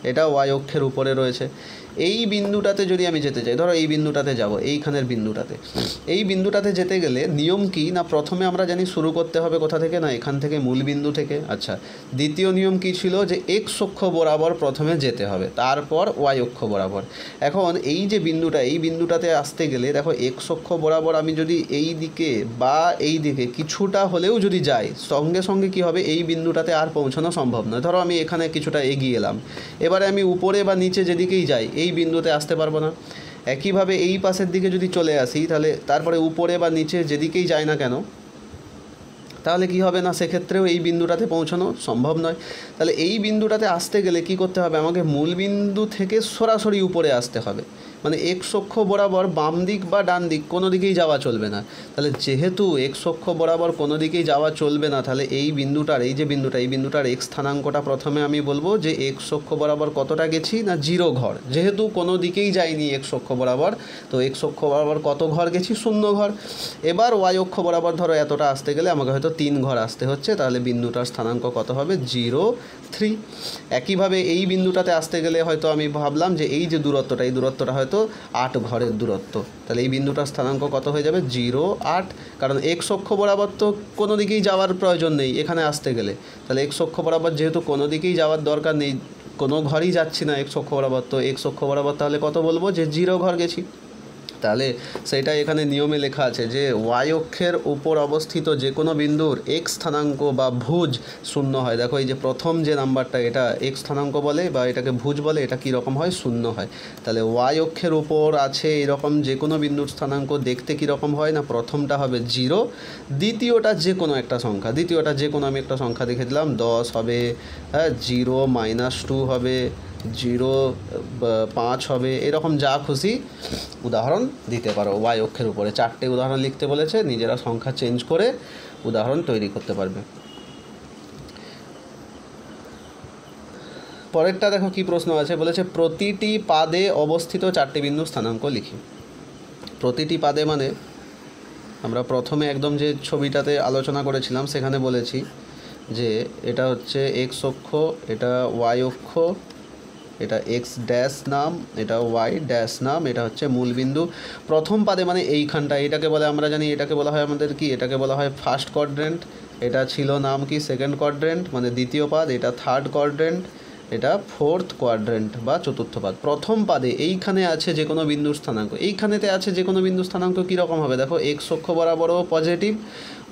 এটা ওয়াই অক্ষের উপরে রয়েছে। এই বিন্দুটাতে যদি আমি যেতে চাই, ধরো এই বিন্দুটাতে যাব, এইখানের বিন্দুটাতে, এই বিন্দুটাতে যেতে গেলে নিয়ম কি না, প্রথমে আমরা জানি শুরু করতে হবে কোথা থেকে না, এখান থেকে মূল বিন্দু থেকে। আচ্ছা, দ্বিতীয় নিয়ম কি ছিল যে এক্স অক্ষ বরাবর প্রথমে যেতে হবে, তারপর ওয়াই অক্ষ বরাবর। এখন এই যে বিন্দুটা, এই বিন্দুটাতে আসতে গেলে দেখো এক্স অক্ষ বরাবর আমি যদি এই দিকে বা এই দিকে কিছুটা হলেও যদি যাই, সঙ্গে সঙ্গে কি হবে, এই বিন্দুটাতে আর পৌঁছানো সম্ভব নয়। ধরো আমি এখানে কিছুটা এগিয়ে এলাম, এবারে আমি উপরে বা নিচে যেদিকেই যাই এই বিন্দুতে আসতে পারবো না। একইভাবে এই পাশের দিকে যদি চলে আসি, তাহলে তারপরে উপরে বা নিচে যেদিকেই যাই না কেন, তাহলে কি হবে না, সেক্ষেত্রেও এই বিন্দুটাতে পৌঁছানো সম্ভব নয়। তাহলে এই বিন্দুটাতে আসতে গেলে কি করতে হবে, আমাকে মূল বিন্দু থেকে সরাসরি উপরে আসতে হবে, মানে এক্স অক্ষ বরাবর বাম দিক বা ডান দিক কোনো দিকেই যাওয়া চলবে না। তাহলে যেহেতু এক্স অক্ষ বরাবর কোনো দিকেই যাওয়া চলবে না, তাহলে এই বিন্দুটার, এই যে বিন্দুটা, এই বিন্দুটার এক্স স্থানাঙ্কটা প্রথমে আমি বলবো যে এক্স অক্ষ বরাবর কতটা গেছি না 0 ঘর, যেহেতু কোনো দিকেই যাইনি এক্স অক্ষ বরাবর, তো এক্স অক্ষ বরাবর কত ঘর গেছি 0 ঘর। এবার ওয়াই অক্ষ বরাবর ধরো এতটা আসতে গেলে আমাকে হয়তো 3 ঘর আসতে হচ্ছে, তাহলে বিন্দুটার স্থানাঙ্ক কত হবে 0, 3। একইভাবে এই বিন্দুটাতে আসতে গেলে হয়তো আমি ভাবলাম যে এই যে দূরত্বটা, এই দূরত্বটা হয়তো 8 ঘরের দূরত্ব, তাহলে এই বিন্দুটার স্থানাঙ্ক কত হয়ে যাবে 0, 8। কারণ এক্স অক্ষ বরাবর তো কোনো দিকেই যাওয়ার প্রয়োজন নেই এখানে আসতে গেলে, তাহলে এক্স অক্ষ বরাবর যেহেতু কোনো দিকেই যাওয়ার দরকার নেই, কোনো ঘরই যাচ্ছি না এক্স অক্ষ বরাবর, তো এক্স অক্ষ বরাবর তাহলে কত বলবো যে 0 ঘর গেছি। তাহলে সেটা এখানে নিয়মে লেখা আছে যে ওয়াই অক্ষের উপর অবস্থিত যে কোনো বিন্দুর এক্স স্থানাঙ্ক বা ভুজ শূন্য হয়। দেখো এই যে প্রথম যে নাম্বারটা এটা এক্স স্থানাঙ্ক বলে বা এটাকে ভুজ বলে, এটা কীরকম হয়? শূন্য হয়। তাহলে ওয়াই অক্ষের উপর আছে এরকম যে কোনো বিন্দুর স্থানাঙ্ক দেখতে কীরকম হয় না, প্রথমটা হবে 0, দ্বিতীয়টা যে কোনো একটা সংখ্যা, দ্বিতীয়টা যে কোনো আমি একটা সংখ্যা দেখে দিলাম 10 হবে, হ্যাঁ 0 -2 হবে, 0 5 হবে, এরকম যা খুশি উদাহরণ দিতে পারো। ওয়াই অক্ষের উপরে 4টে উদাহরণ লিখতে বলেছে, নিজেরা সংখ্যা চেঞ্জ করে উদাহরণ তৈরি করতে পারবে। পরেরটা দেখো কি প্রশ্ন আছে, বলেছে প্রতিটি পাদে অবস্থিত 4টি বিন্দু স্থানাঙ্ক লিখি। প্রতিটি পাদে মানে আমরা প্রথমে একদম যে ছবিটাতে আলোচনা করেছিলাম সেখানে বলেছি যে এটা হচ্ছে এক্স অক্ষ, এটা ওয়াই অক্ষ, এটা এক্স ড্যাশ নাম, এটা ওয়াই ড্যাশ নাম, এটা হচ্ছে মূলবিন্দু। প্রথম পাদে মানে এইখানটা, এটাকে বলে আমরা জানি, এটাকে বলা হয় আমাদের কি, এটাকে বলা হয় ফার্স্ট কোয়াড্রেন্ট। এটা ছিল নাম কি সেকেন্ড কোয়াড্রেন্ট মানে দ্বিতীয় পাদ, এটা থার্ড কোয়াড্রেন্ট, এটা ফোর্থ কোয়াড্রেন্ট বা চতুর্থ পাদ। প্রথম পাদে এইখানে আছে যে কোনো বিন্দুর স্থানাঙ্ক, এইখানেতে আছে যে কোনো বিন্দুর স্থানাঙ্ক কীরকম হবে? দেখো এক্স অক্ষ বরাবরও পজিটিভ,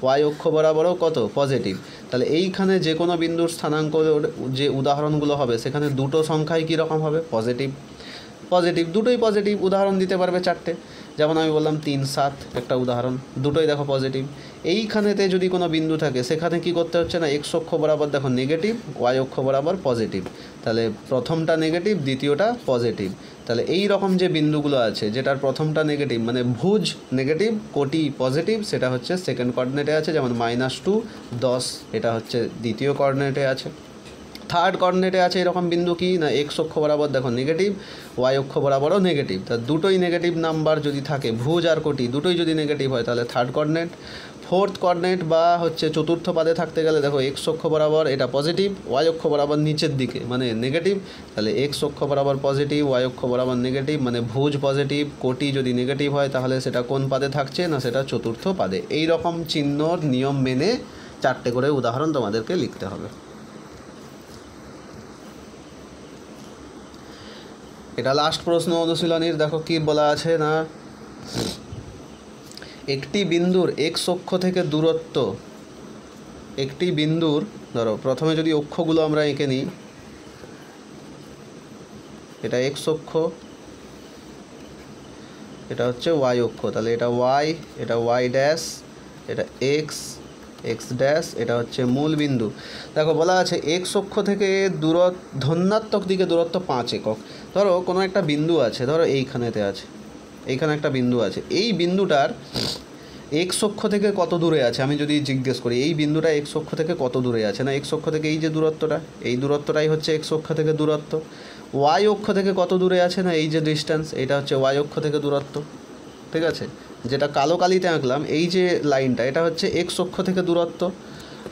ওয়াই অক্ষ বরাবরও কত পজিটিভ। তাহলে এইখানে যে কোনো বিন্দুর স্থানাঙ্ক যে উদাহরণগুলো হবে সেখানে দুটো সংখ্যাই কীরকম হবে? পজিটিভ। পজিটিভ, দুটোই পজিটিভ। উদাহরণ দিতে পারবে 4টে, যেমন আমি বললাম 3, 7 একটা উদাহরণ, দুটোই দেখো পজিটিভ। এইখানেতে যদি কোনো বিন্দু থাকে সেখানে কি করতে হচ্ছে না, এক্স অক্ষ বরাবর দেখো নেগেটিভ, ওয়াই অক্ষ বরাবর পজিটিভ, তাহলে প্রথমটা নেগেটিভ দ্বিতীয়টা পজিটিভ। তাহলে এই রকম যে বিন্দুগুলো আছে যেটার প্রথমটা নেগেটিভ মানে ভুজ নেগেটিভ, কোটি পজিটিভ, সেটা হচ্ছে সেকেন্ড কোঅর্ডিনেটে আছে, যেমন -2, 10 এটা হচ্ছে দ্বিতীয় কোঅর্ডিনেটে আছে। থার্ড কোঅর্ডিনেটে আছে এরকম বিন্দু কি না, এক্স অক্ষ বরাবর দেখো নেগেটিভ, ওয়াই অক্ষ বরাবরও নেগেটিভ, তা দুটোই নেগেটিভ নাম্বার যদি থাকে, ভুজ আর কোটি দুটোই যদি নেগেটিভ হয় তাহলে থার্ড কোঅর্ডিনেট। ফোর্থ কোঅর্ডিনেট বা হচ্ছে চতুর্থ পাদে থাকতে গেলে দেখো এক্স অক্ষ বরাবর এটা পজিটিভ, ওয়াই অক্ষ বরাবর নিচের দিকে মানে নেগেটিভ, তাহলে এক্স অক্ষ বরাবর পজিটিভ, ওয়াই অক্ষ বরাবর নেগেটিভ, মানে ভুজ পজিটিভ, কোটি যদি নেগেটিভ হয় তাহলে সেটা কোন পাদে থাকছে না, সেটা চতুর্থ পাদে। এই রকম চিহ্নর নিয়ম মেনে 4টে করে উদাহরণ তোমাদেরকে লিখতে হবে। এটা লাস্ট প্রশ্ন অনুশীলনীর। দেখো কি বলা আছে না, একটি বিন্দুর এক্স অক্ষ থেকে দূরত্ব, একটি বিন্দুর ধরো প্রথমে যদি অক্ষগুলো আমরা এঁকে নিই, এটা এক্স অক্ষ, এটা হচ্ছে ওয়াই অক্ষ, তাহলে এটা ওয়াই, এটা ওয়াই ড্যাশ, এটা এক্স, এক্স ড্যাশ, এটা হচ্ছে মূল বিন্দু। দেখো বলা আছে এক্স অক্ষ থেকে ধনাত্মক দিকে দূরত্ব 5 একক। ধরো কোনো একটা বিন্দু আছে, ধরো এইখানেতে আছে, এইখানে একটা বিন্দু আছে, এই বিন্দুটার এক্স অক্ষ থেকে কত দূরে আছে আমি যদি জিজ্ঞেস করি, এই বিন্দুটা এক্স অক্ষ থেকে কত দূরে আছে না, এক্স অক্ষ থেকে এই যে দূরত্বটা, এই দূরত্বটাই হচ্ছে এক্স অক্ষ থেকে দূরত্ব। ওয়াই অক্ষ থেকে কত দূরে আছে না, এই যে ডিস্টেন্স, এটা হচ্ছে ওয়াই অক্ষ থেকে দূরত্ব। ঠিক আছে, যেটা কালো কালিতে আঁকলাম এই যে লাইনটা, এটা হচ্ছে এক্স অক্ষ থেকে দূরত্ব,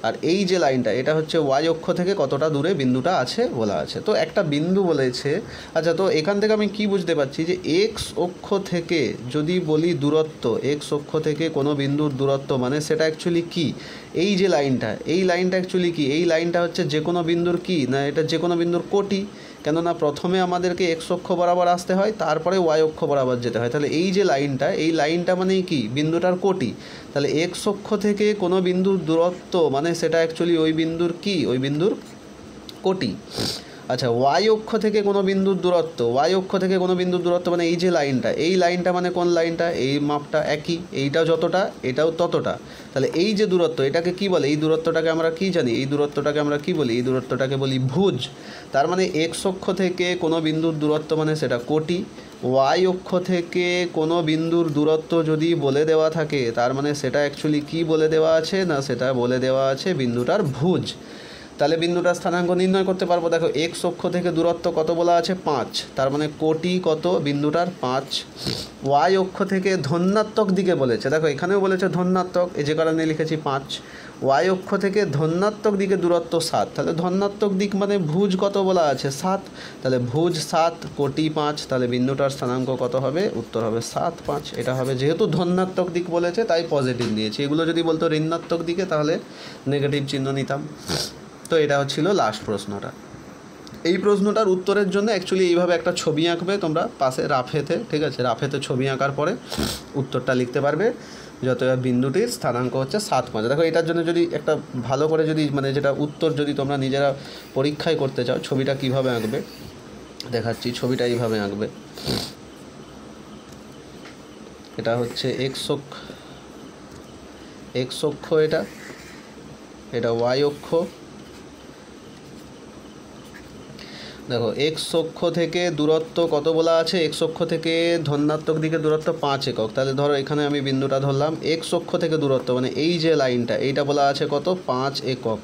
আর এই যে লাইনটা এটা হচ্ছে ওয়াই অক্ষ থেকে কতটা দূরে বিন্দুটা আছে বলা আছে। তো একটা বিন্দু বলেছে, আচ্ছা তো এখান থেকে আমি কি বুঝতে পারছি যে এক্স অক্ষ থেকে যদি বলি দূরত্ব, এক্স অক্ষ থেকে কোনো বিন্দুর দূরত্ব মানে সেটা অ্যাকচুয়ালি কি, এই যে লাইনটা, এই লাইনটা অ্যাকচুয়ালি কি, এই লাইনটা হচ্ছে যে কোনো বিন্দুর কি না, এটা যে কোনো বিন্দুর কোটি, কেননা প্রথমে আমাদেরকে এক্স অক্ষ বরাবর আসতে হয়, তারপরে ওয়াই অক্ষ বরাবর যেতে হয়। তাহলে এই যে লাইনটা, এই লাইনটা মানে কি, বিন্দুটার কোটি। তাহলে এক্স অক্ষ থেকে কোনো বিন্দুর দূরত্ব মানে সেটা অ্যাকচুয়ালি ওই বিন্দুর কি, ওই বিন্দুর কোটি। আচ্ছা ওয়াই অক্ষ থেকে কোনো বিন্দুর দূরত্ব, ওয়াই অক্ষ থেকে কোনো বিন্দুর দূরত্ব মানে এই যে লাইনটা, এই লাইনটা মানে কোন লাইনটা, এই মাপটা একই, এইটাও যতটা এটাও ততটা। তাহলে এই যে দূরত্ব এটাকে কি বলে, এই দূরত্বটাকে আমরা কি জানি, এই দূরত্বটাকে আমরা কি বলি, এই দূরত্বটাকে বলি ভুজ। তার মানে এক্স অক্ষ থেকে কোনো বিন্দুর দূরত্ব মানে সেটা কোটি, ওয়াই অক্ষ থেকে কোনো বিন্দুর দূরত্ব যদি বলে দেওয়া থাকে তার মানে সেটা অ্যাকচুয়ালি কি বলে দেওয়া আছে না, সেটা বলে দেওয়া আছে বিন্দুটার ভুজ। তাহলে বিন্দুটার স্থানাঙ্ক নির্ণয় করতে পারবো। দেখো এক্স অক্ষ থেকে দূরত্ব কত বলা আছে 5, তার মানে কোটি কত বিন্দুটার 5। ওয়াই অক্ষ থেকে ধনাত্মক দিকে বলেছে, দেখো এখানেও বলেছে ধনাত্মক, এই যে কারণে লিখেছি 5। ওয়াই অক্ষ থেকে ধনাত্মক দিকে দূরত্ব 7, তাহলে ধনাত্মক দিক মানে ভুজ কত বলা আছে 7, তাহলে ভুজ 7 কোটি 5, তাহলে বিন্দুটার স্থানাঙ্ক কত হবে, উত্তর হবে 7, 5। এটা হবে, যেহেতু ধনাত্মক দিক বলেছে তাই পজিটিভ নিয়েছি, এগুলো যদি বলতো ঋণাত্মক দিকে তাহলে নেগেটিভ চিহ্ন নিতাম। তো এটা হচ্ছিল লাস্ট প্রশ্নটা। এই প্রশ্নটার উত্তরের জন্য অ্যাকচুয়ালি এইভাবে একটা ছবি আঁকবে তোমরা পাশে রাফেতে, ঠিক আছে? রাফেতে ছবি আঁকার পরে উত্তরটা লিখতে পারবে। যত বিন্দুটির স্থানাঙ্ক হচ্ছে 7.5। দেখো এটার জন্য যদি একটা ভালো করে যদি মানে যেটা উত্তর যদি তোমরা নিজেরা পরীক্ষায় করতে চাও, ছবিটা কিভাবে আঁকবে দেখাচ্ছি। ছবিটা এইভাবে আঁকবে। এটা হচ্ছে এক্স অক্ষ, এটা ওয়াই অক্ষ। দেখো এক্স অক্ষ থেকে দূরত্ব কত বলা আছে? এক্স অক্ষ থেকে ধনাত্মক দিকে দূরত্ব 5 একক। তাহলে ধরো এখানে আমি বিন্দুটা ধরলাম, এক্স অক্ষ থেকে দূরত্ব মানে এই যে লাইনটা, এইটা বলা আছে কত? 5 একক।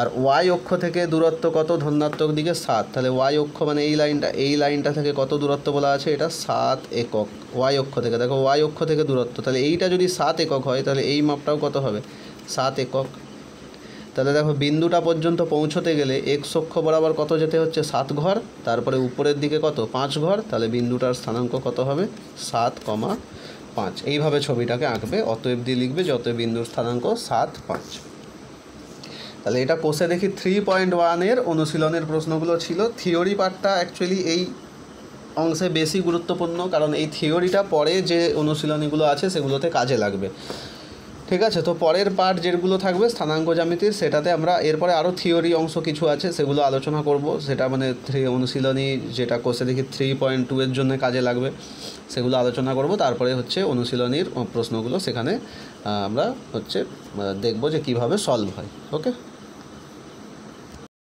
আর ওয়াই অক্ষ থেকে দূরত্ব কত? ধনাত্মক দিকে 7। তাহলে ওয়াই অক্ষ মানে এই লাইনটা থেকে কত দূরত্ব বলা আছে? এটা 7 একক ওয়াই অক্ষ থেকে। দেখো ওয়াই অক্ষ থেকে দূরত্ব, তাহলে এইটা যদি 7 একক হয় তাহলে এই মাপটাও কত হবে? 7 একক। তাহলে দেখো বিন্দুটা পর্যন্ত পৌঁছতে গেলে এক্স অক্ষ বরাবর কত যেতে হচ্ছে? 7 ঘর। তারপরে উপরের দিকে কত? 5 ঘর। তাহলে বিন্দুটার স্থানাঙ্ক কত হবে? 7,5। এইভাবে ছবিটাকে আঁকবে। অতএব দিয়ে লিখবে যে অতএব বিন্দুর স্থানাঙ্ক 7,5। তাহলে এটা কোষে দেখি 3.1 অনুশীলনের প্রশ্নগুলো ছিল। থিওরি পার্টটা অ্যাকচুয়ালি এই অংশে বেশি গুরুত্বপূর্ণ, কারণ এই থিওরিটা পরে যে অনুশীলনীগুলো আছে সেগুলোতে কাজে লাগবে, ঠিক আছে? তো পরের পার্ট যেগুলো থাকবে স্থানাঙ্ক জ্যামিতির, সেটাতে আমরা এরপরে আরও থিওরি অংশ কিছু আছে সেগুলো আলোচনা করব। সেটা মানে অনুশীলনী যেটা কোষে দেখি 3.2 এর জন্য কাজে লাগবে সেগুলো আলোচনা করব। তারপরে হচ্ছে অনুশীলনীর প্রশ্নগুলো সেখানে আমরা হচ্ছে দেখব যে কিভাবে সলভ হয়। ওকে।